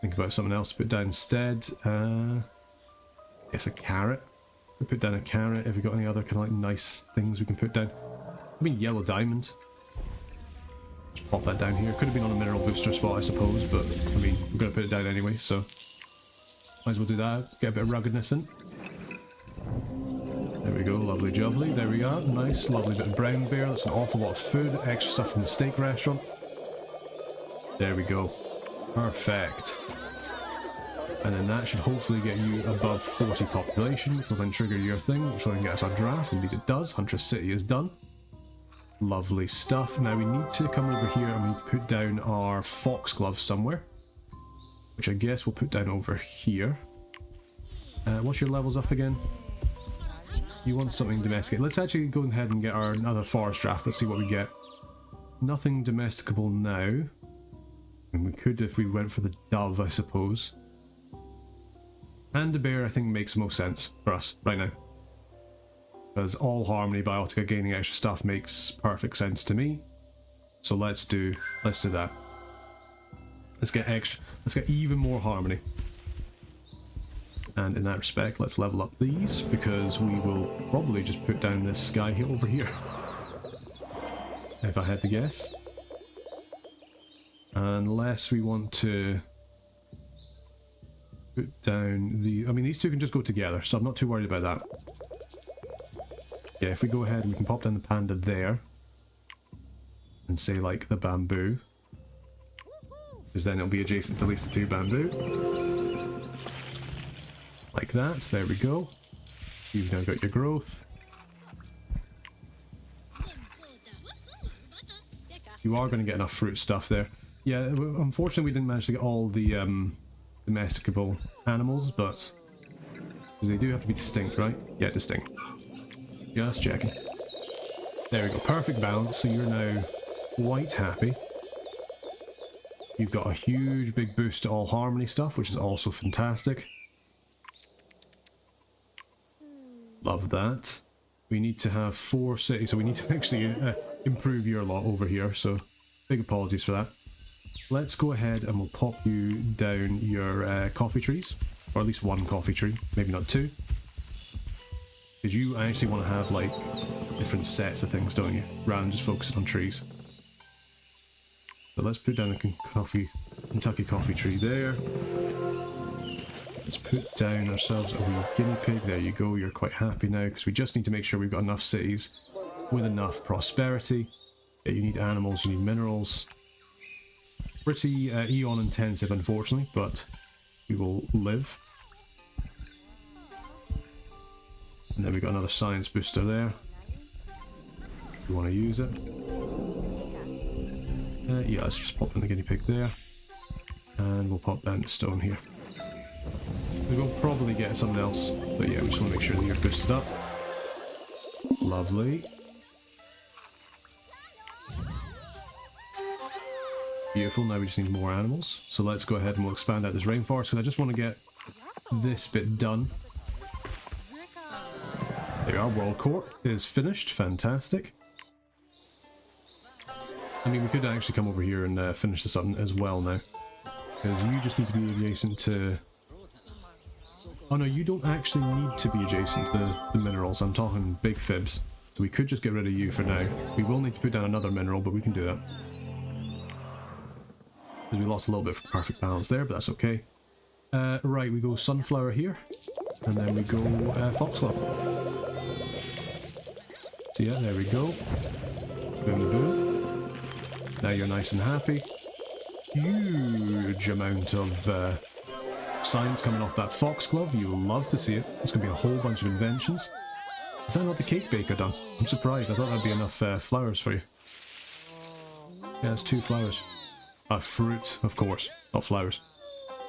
think about something else to put down instead. It's a carrot. We put down a carrot. Have we got any other kind of like nice things we can put down? I mean, yellow diamond. Just pop that down here. Could have been on a mineral booster spot, I suppose, but I mean, we're going to put it down anyway, so might as well do that. Get a bit of ruggedness in. There we go, lovely jubbly. There we are, nice, lovely bit of brown bear. That's an awful lot of food, extra stuff from the steak restaurant. There we go, perfect. And then that should hopefully get you above 40 population, which will then trigger your thing, which will then get us our draft. Indeed it does. Huntress City is done. Lovely stuff. Now we need to come over here and we need to put down our foxglove somewhere, which I guess we'll put down over here. What's your levels up again? You want something domestic. Let's actually go ahead and get our another forest draft. Let's see what we get. Nothing domesticable now. And we could if we went for the dove, I suppose. And the bear, I think, makes most sense for us right now. Because all harmony, biotica, gaining extra stuff makes perfect sense to me. So let's do that. Let's get even more harmony. And in that respect, let's level up these, because we will probably just put down this guy here over here. If I had to guess. Unless we want to put down the... I mean, these two can just go together, so I'm not too worried about that. Yeah, if we go ahead and we can pop down the panda there. And say, like, the bamboo. Because then it'll be adjacent to at least the two bamboo. Like that, there we go. You've now got your growth. You are going to get enough fruit stuff there. Yeah, unfortunately we didn't manage to get all the domesticable animals, but... because they do have to be distinct, right? Yeah, distinct. Just checking. There we go, perfect balance, so you're now quite happy. You've got a huge big boost to all harmony stuff, which is also fantastic. Love that. We need to have 4 cities, so we need to actually improve your lot over here, so big apologies for that. Let's go ahead and we'll pop you down your coffee trees, or at least 1 coffee tree, maybe not 2. Because you actually want to have like different sets of things, don't you, rather than just focusing on trees. So let's put down a Kentucky coffee tree there. Let's put down ourselves a wee guinea pig. There you go, you're quite happy now, because we just need to make sure we've got enough cities with enough prosperity. Yeah, you need animals, you need minerals. Pretty eon intensive, unfortunately, but we will live. And then we've got another science booster there. If you want to use it. Yeah, let's just pop in the guinea pig there. And we'll pop down the stone here. We will probably get something else, but yeah, we just want to make sure that you're boosted up. Lovely. Beautiful, now we just need more animals. So let's go ahead and we'll expand out this rainforest, because I just want to get this bit done. There we are, World Court is finished, fantastic. I mean, we could actually come over here and finish this up as well now. Because you just need to be adjacent to... Oh no, you don't actually need to be adjacent to the minerals. I'm talking big fibs. So we could just get rid of you for now. We will need to put down another mineral, but we can do that. Because we lost a little bit for perfect balance there, but that's okay. Right, we go sunflower here. And then we go foxglove. So yeah, there we go. Boom, boom. Now you're nice and happy. Huge amount of science coming off that foxglove. You will love to see it. It's going to be a whole bunch of inventions. Is that not the cake baker done? I'm surprised. I thought that'd be enough flowers for you. Yeah, it's 2 flowers. Fruit, of course, not flowers.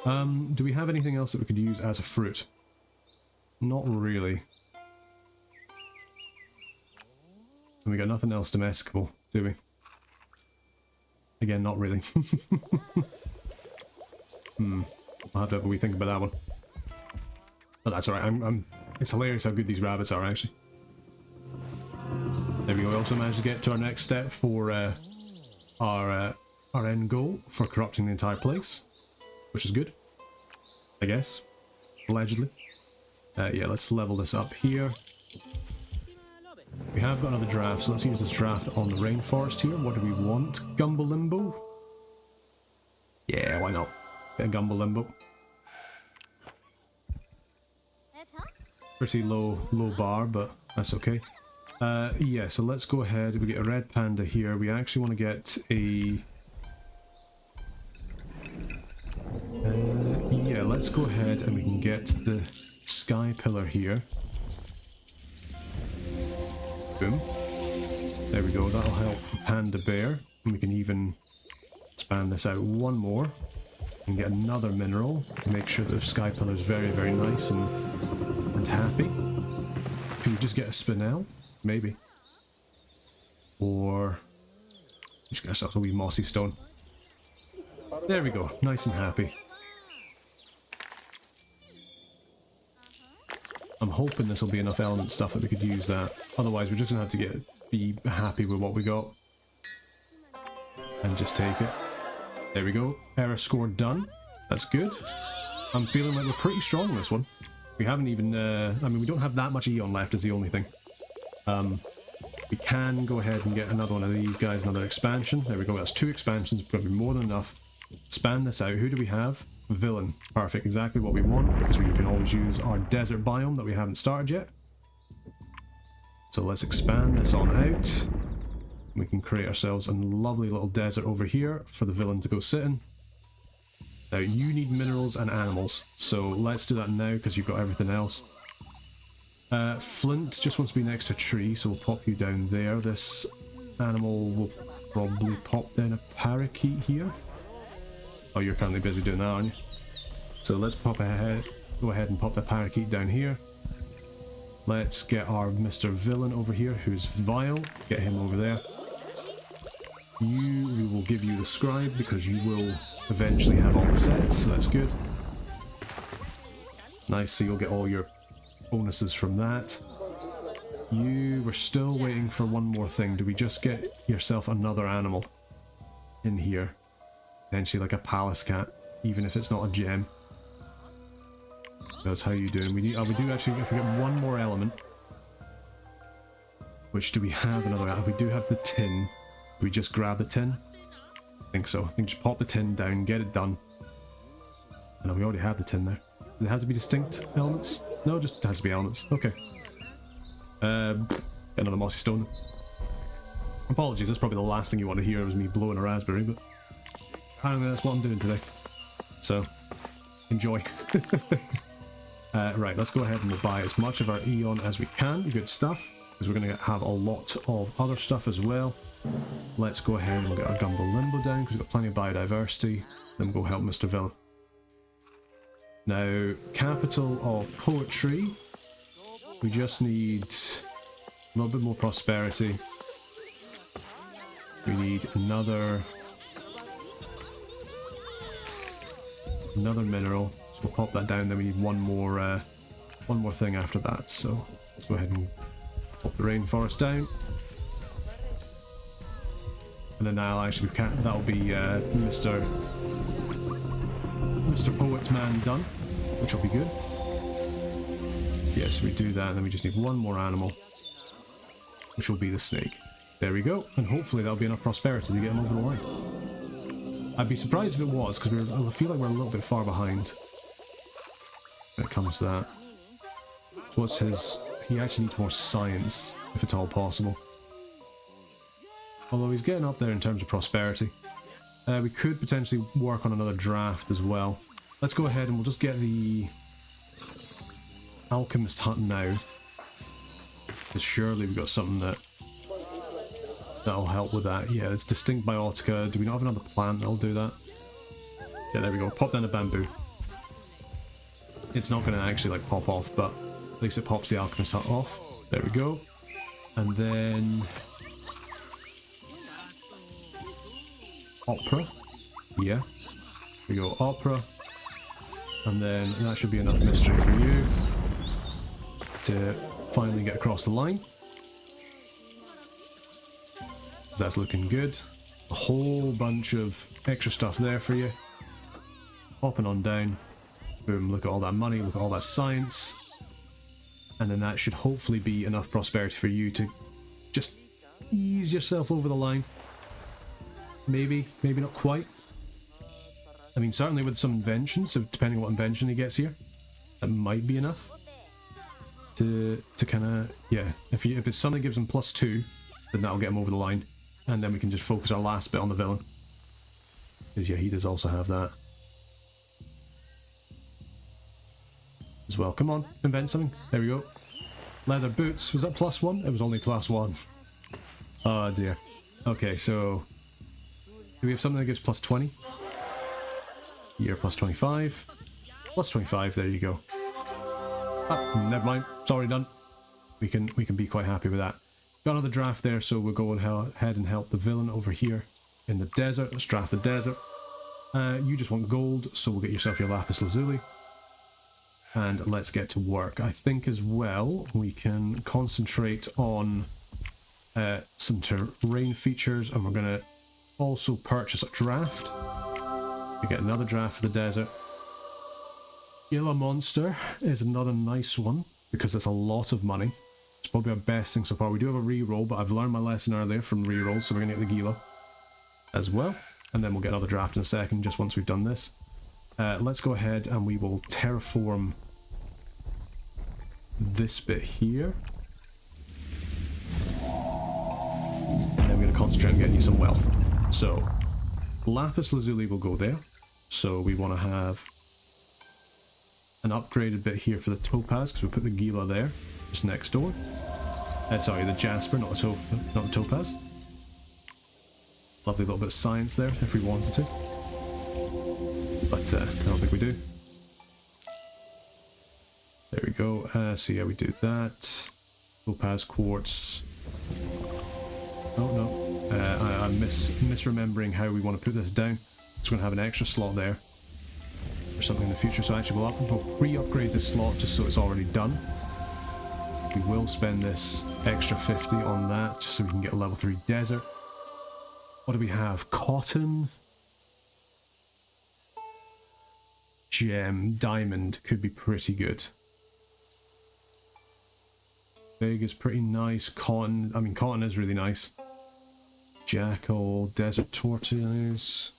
Do we have anything else that we could use as a fruit? Not really. And we got nothing else domesticable, do we? Again, not really. I'll have to have a wee think about that one. But that's alright, it's hilarious how good these rabbits are, actually. There we go, we also managed to get to our next step for our end goal for corrupting the entire place. Which is good, I guess. Allegedly. Yeah, let's level this up here. We have got another draft, so let's use this draft on the rainforest here. What do we want? Gumbo Limbo? Yeah, why not? Bit of Gumbo Limbo. Pretty low bar, but that's okay. Yeah, so let's go ahead. We get a red panda here. We actually want to get a... yeah, let's go ahead and we can get the sky pillar here. Boom. There we go, that'll help Panda Bear. And we can even expand this out one more and get another mineral. Make sure that the sky pillar is very, very nice and happy. Can we just get a spinel? Maybe. Or just get ourselves a wee mossy stone. There we go, nice and happy. I'm hoping this will be enough element stuff that we could use that. Otherwise, we're just gonna have to be happy with what we got and just take it. There we go. Error score done. That's good. I'm feeling like we're pretty strong in this one. We haven't even. I mean, we don't have that much Eon left. Is the only thing. We can go ahead and get another one of these guys, another expansion. There we go. That's 2 expansions. It's going to be more than enough. Expand this out. Who do we have? Villain. Perfect. Exactly what we want, because we can always use our desert biome that we haven't started yet. So let's expand this on out. We can create ourselves a lovely little desert over here for the villain to go sit in. Now you need minerals and animals, so let's do that now because you've got everything else. Flint just wants to be next to a tree, so we'll pop you down there. This animal will probably pop down a parakeet here. Oh, you're currently busy doing that, aren't you? So let's go ahead and pop the parakeet down here. Let's get our Mr. Villain over here, who's vile. Get him over there. We will give you the scribe because you will eventually have all the sets, so that's good. Nice, so you'll get all your bonuses from that. You were still waiting for one more thing. Do we just get yourself another animal in here? Potentially like a palace cat, even if it's not a gem. That's how you doing. We do actually forget one more element. Which do we have another? We do have the tin. Do we just grab the tin? I think so. I think just pop the tin down, get it done. No, we already have the tin there. Does it have to be distinct elements? No, just has to be elements. Okay. Another mossy stone. Apologies, that's probably the last thing you want to hear was me blowing a raspberry, but apparently that's what I'm doing today. So, enjoy. Right, let's go ahead and we'll buy as much of our Eon as we can. Good stuff, because we're going to have a lot of other stuff as well. Let's go ahead and we'll get our Gumbo Limbo down, because we've got plenty of biodiversity. Then we'll go help Mr. Villain. Now, capital of poetry. We just need a little bit more prosperity. We need another mineral. So we'll pop that down. Then we need one more thing after that. So let's go ahead and pop the rainforest down. And then now actually that'll be Mr. Poet's Man done, which will be good. Yes, we do that, and then we just need one more animal, which will be the snake. There we go, and hopefully that'll be enough prosperity to get him over the line. I'd be surprised if it was, because I feel like we're a little bit far behind when it comes to that. What's his... He actually needs more science, if at all possible. Although he's getting up there in terms of prosperity. We could potentially work on another draft as well. Let's go ahead and we'll just get the Alchemist Hut now. Because surely we've got something that'll help with that. Yeah, it's Distinct Biotica. Do we not have another plant that'll do that? Yeah, there we go. Pop down the bamboo. It's not going to actually like pop off, but at least it pops the Alchemist Hut off. There we go. And then... Opera. Yeah. We go Opera. And then that should be enough mystery for you to finally get across the line. That's looking good. A whole bunch of extra stuff there for you. Hopping on down. Boom, look at all that money, look at all that science. And then that should hopefully be enough prosperity for you to just ease yourself over the line. Maybe, maybe not quite. I mean, certainly with some inventions, so depending on what invention he gets here, that might be enough to kind of, yeah. If it's something that gives him +2, then that'll get him over the line, and then we can just focus our last bit on the villain. Because yeah, he does also have that as well. Come on, invent something. There we go. Leather boots. Was that +1? It was only +1. Oh dear. Okay, so do we have something that gives plus 20? Year plus 25. Plus 25, there you go. Ah, never mind. It's already done. We can be quite happy with that. Got another draft there, so we'll go ahead and help the villain over here in the desert. Let's draft the desert. You just want gold, so we'll get yourself your lapis lazuli. And let's get to work. I think as well we can concentrate on some terrain features, and we're going to also purchase a draft. We get another draft for the desert. Gila monster is another nice one because it's a lot of money. It's probably our best thing so far. We do have a reroll, but I've learned my lesson earlier from rerolls, so we're going to get the Gila as well. And then we'll get another draft in a second, just once we've done this. Let's go ahead and we will terraform this bit here. And then we're going to concentrate on getting you some wealth. So, lapis lazuli will go there. So we want to have an upgraded bit here for the topaz, because we put the Gila there, just next door. Sorry, the jasper, not the topaz. Lovely little bit of science there, if we wanted to. But I don't think we do. There we go. So yeah, we do that. Topaz quartz. Oh no. I'm misremembering how we want to put this down. It's going to have an extra slot there for something in the future. So actually we'll pre-upgrade this slot just so it's already done. We will spend this extra 50 on that just so we can get a level 3 desert. What do we have? Cotton. Gem. Diamond could be pretty good. Big is pretty nice. Cotton. I mean, cotton is really nice. Jackal. Desert tortoise.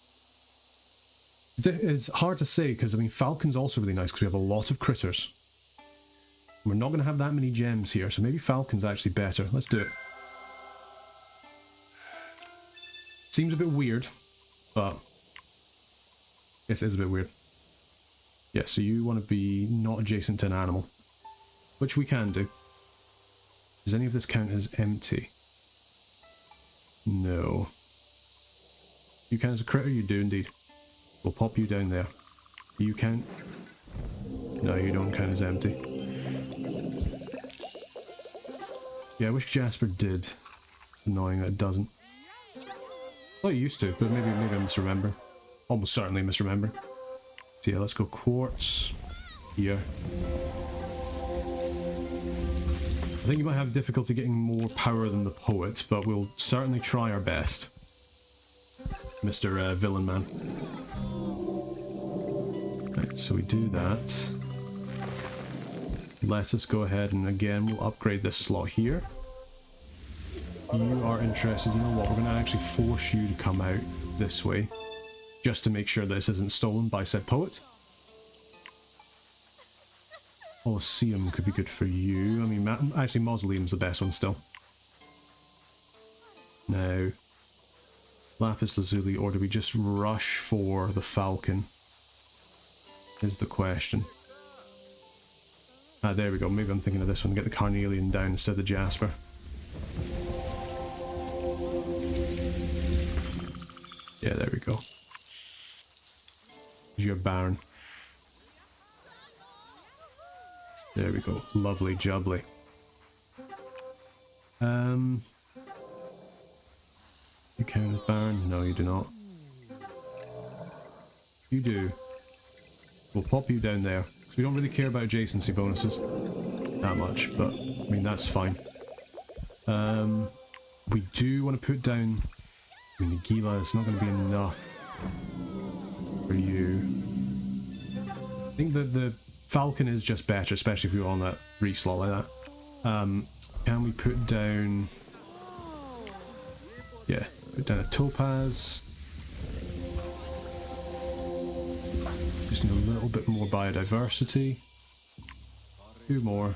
It's hard to say because, I mean, falcon's also really nice because we have a lot of critters. We're not going to have that many gems here, so maybe falcon's actually better. Let's do it. Seems a bit weird, but yes, it is a bit weird. Yeah, so you want to be not adjacent to an animal, which we can do. Does any of this count as empty? No. You count as a critter? You do indeed. We'll pop you down there. You count? No, you don't count as empty. Yeah, I wish Jasper did. Annoying that it doesn't. Well, it used to, but maybe I misremember. Almost certainly misremember. So yeah, let's go quartz here. I think you might have difficulty getting more power than the poet, but we'll certainly try our best. Mr. Villain Man. Right, so we do that. Let us go ahead and again we'll upgrade this slot here. You are interested, you know what, we're going to actually force you to come out this way. Just to make sure this isn't stolen by said poet. Colosseum could be good for you. I mean, actually Mausoleum's the best one still. Now, lapis lazuli, or do we just rush for the falcon? Is the question. Ah, there we go. Maybe I'm thinking of this one. Get the carnelian down instead of the jasper. Yeah, there we go. You're barren. There we go. Lovely jubbly. You count as barren? No, you do not. You do. We'll pop you down there. Because we don't really care about adjacency bonuses that much, but I mean, that's fine. We do want to put down... I mean, the Gila is not going to be enough for you. I think that the falcon is just better, especially if we were on that reslot like that. Can we put down... Yeah, put down a topaz. Just need a little bit more biodiversity. 2 more.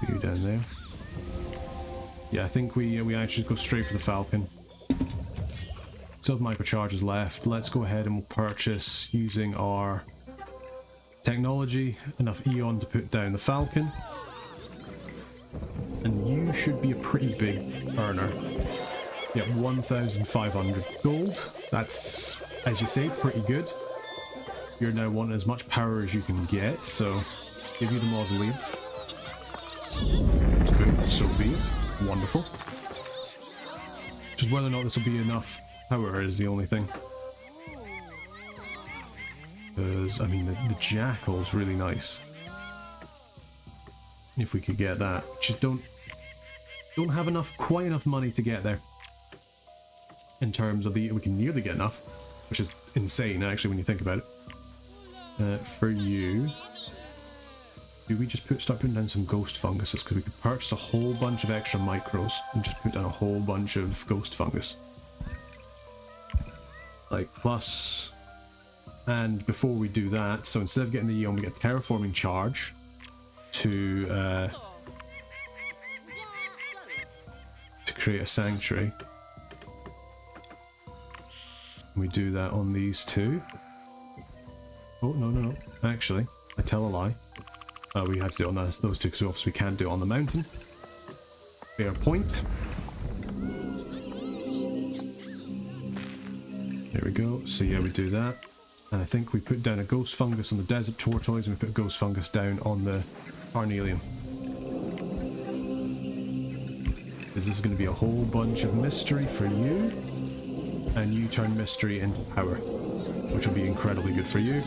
Put you down there. Yeah, I think we actually go straight for the falcon. Still have microcharges left. Let's go ahead and we'll purchase, using our technology, enough Eon to put down the falcon. And you should be a pretty big earner. Yeah, 1,500 gold. That's, as you say, pretty good. You're now wanting as much power as you can get, so give you the mausoleum. Good, so be it. Wonderful. Just whether or not this will be enough power is the only thing. Because, I mean, the jackal's really nice. If we could get that. Just don't have quite enough money to get there. In terms of we can nearly get enough, which is insane actually when you think about it. For you, do we just start putting down some ghost funguses? Because we could purchase a whole bunch of extra micros and just put down a whole bunch of ghost fungus. Like plus, and before we do that, so instead of getting the Eon, we get terraforming charge to create a sanctuary. We do that on these two. Oh, no. Actually, I tell a lie. We have to do it on those two because obviously we can't do it on the mountain. Fair point. There we go. So yeah, we do that. And I think we put down a ghost fungus on the desert tortoise and we put ghost fungus down on the carnelian. Because this is going to be a whole bunch of mystery for you. And you turn mystery into power, which will be incredibly good for you.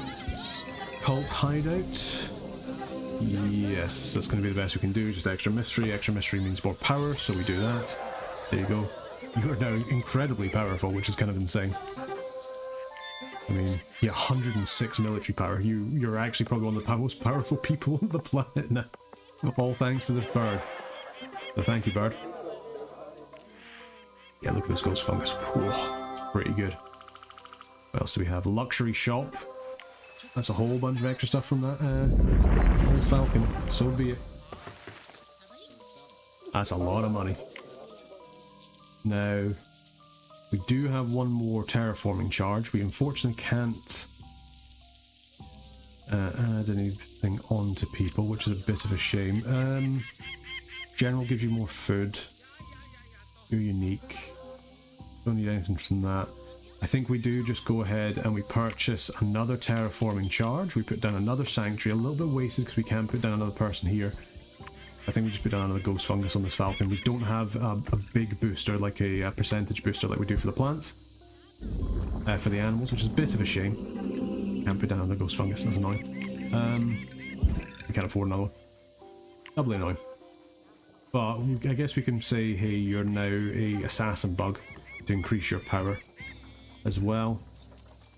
Cult hideout. Yes, that's going to be the best we can do. Just extra mystery. Extra mystery means more power, so we do that. There you go. You are now incredibly powerful, which is kind of insane. I mean, yeah, 106 military power. You're actually probably one of the most powerful people on the planet now. All thanks to this bird. So thank you, bird. Yeah, look at this ghost fungus. Whoa, it's pretty good. What else do we have? Luxury shop. That's a whole bunch of extra stuff from that old falcon. So be it. That's a lot of money. Now, we do have one more terraforming charge. We unfortunately can't add anything onto people, which is a bit of a shame. General gives you more food. You're unique. Don't need anything from that. I think we do just go ahead and we purchase another terraforming charge. We put down another sanctuary, a little bit wasted because we can't put down another person here. I think we just put down another ghost fungus on this falcon. We don't have a big booster, like a percentage booster like we do for the plants. For the animals, which is a bit of a shame. Can't put down another ghost fungus, that's annoying. We can't afford another one. Doubly annoying. But I guess we can say, hey, you're now a assassin bug to increase your power as well.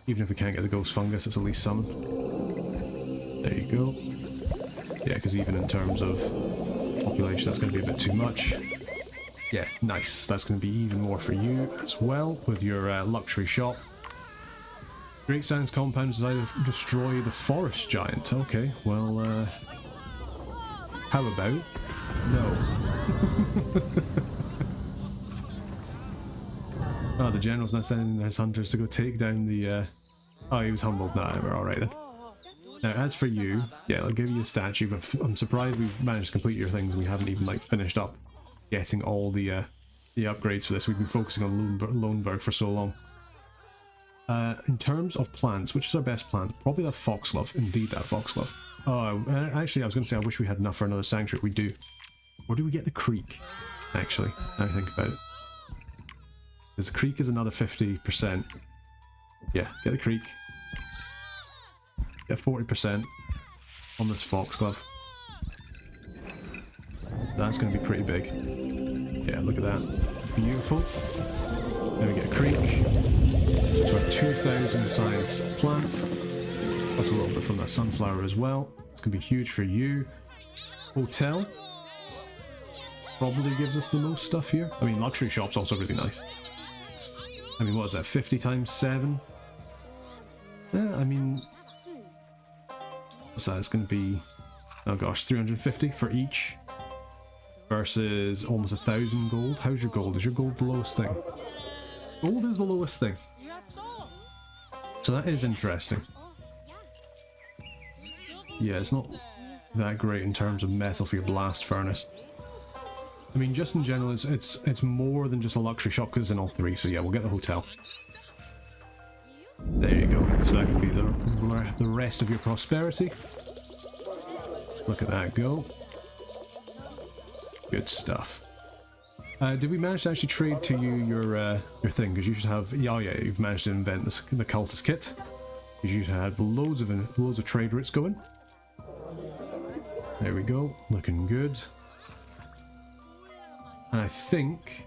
Even if we can't get the ghost fungus, it's at least some. There you go. Yeah, because even in terms of population, that's going to be a bit too much. Yeah, nice. That's going to be even more for you as well with your luxury shop. Great Science Compounds decided to destroy the forest giant. Okay, well, how about no? Oh, the general's not sending his hunters to go take down the, Oh, he was humbled. Nah, we're alright then. Now, as for you, yeah, I'll give you a statue, but I'm surprised we've managed to complete your things and we haven't even, like, finished up getting all the upgrades for this. We've been focusing on Loneberg for so long. In terms of plants, which is our best plant? Probably that foxglove. Indeed, that foxglove. Oh, actually, I was going to say I wish we had enough for another sanctuary. We do. Or do we get the creek? Actually, now I think about it. Because the creek is another 50%. Yeah, get the creek. Get 40% on this foxglove. That's going to be pretty big. Yeah, look at that. Beautiful. Then we get a creek. So a 2,000 science plant. That's a little bit from that sunflower as well. It's going to be huge for you. Hotel. Probably gives us the most stuff here. I mean, luxury shop's also really nice. I mean, what is that? 50 times 7? Yeah, I mean... What's that? It's going to be... Oh gosh, 350 for each. Versus almost 1,000 gold. How's your gold? Is your gold the lowest thing? Gold is the lowest thing. So that is interesting. Yeah, it's not that great in terms of metal for your blast furnace. I mean, just in general, it's more than just a luxury shop because it's in all three. So yeah, we'll get the hotel. There you go. So that can be the rest of your prosperity. Look at that go. Good stuff. Did we manage to actually trade to you your thing? Because you should have... Oh yeah, you've managed to invent the cultist kit. You should have loads of trade routes going. There we go. Looking good. And I think...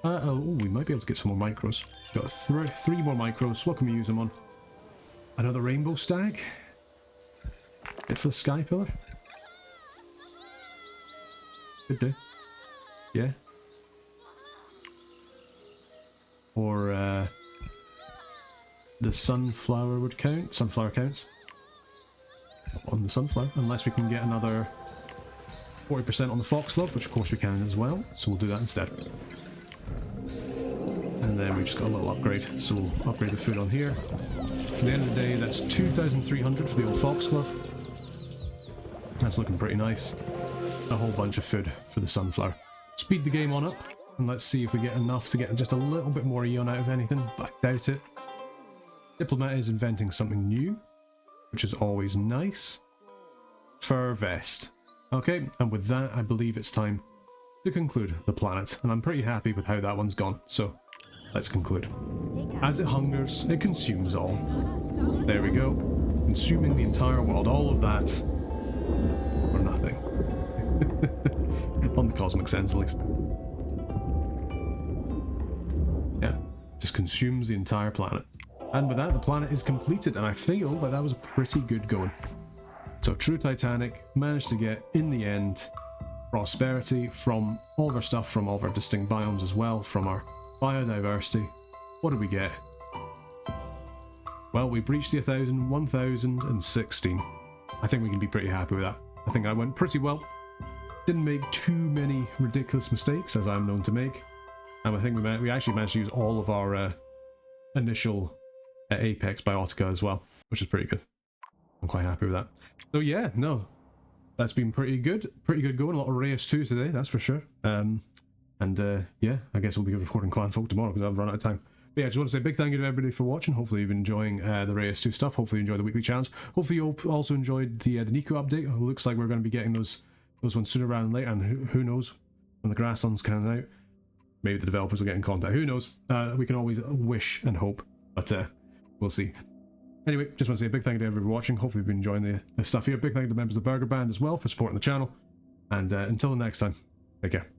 oh, we might be able to get some more micros. Got three more micros. What can we use them on? Another rainbow stag? Bit for the sky pillar? Could do. Yeah. Or the sunflower would count. Sunflower counts. On the sunflower. Unless we can get another 40% on the foxglove, which of course we can as well. So we'll do that instead. And then we just got a little upgrade. So we'll upgrade the food on here. At the end of the day, that's 2,300 for the old foxglove. That's looking pretty nice. A whole bunch of food for the sunflower. Speed the game on up, and let's see if we get enough to get just a little bit more Eon out of anything, but I doubt it. Diplomat is inventing something new, which is always nice. Fur vest. Okay, and with that, I believe it's time to conclude the planet, and I'm pretty happy with how that one's gone, so let's conclude. As it hungers, it consumes all. There we go. Consuming the entire world, all of that for nothing. On the cosmic sense, at least. Yeah, just consumes the entire planet. And with that, the planet is completed, and I feel like that was a pretty good going. So True Titanic managed to get, in the end, prosperity from all of our stuff, from all of our distinct biomes as well, from our biodiversity. What did we get? Well, we breached the 1016. I think we can be pretty happy with that. I think that went pretty well. Didn't make too many ridiculous mistakes, as I'm known to make. And I think we actually managed to use all of our initial Apex Biotica as well, which is pretty good. I'm quite happy with that. So yeah, no, that's been pretty good going. A lot of Reus 2 today, that's for sure. Yeah, I guess we'll be recording Clan Folk tomorrow because I've run out of time. But yeah, I just want to say a big thank you to everybody for watching. Hopefully you've been enjoying the Reus 2 stuff. Hopefully you enjoyed the weekly challenge. Hopefully you also enjoyed the Nico update. It looks like we're going to be getting those ones sooner rather than later, and who knows, when the grassland's coming out, maybe the developers will get in contact. Who knows? We can always wish and hope, but we'll see. Anyway, just want to say a big thank you to everybody for watching. Hopefully you've been enjoying the stuff here. Big thank you to the members of the Burger Band as well for supporting the channel. And until the next time, take care.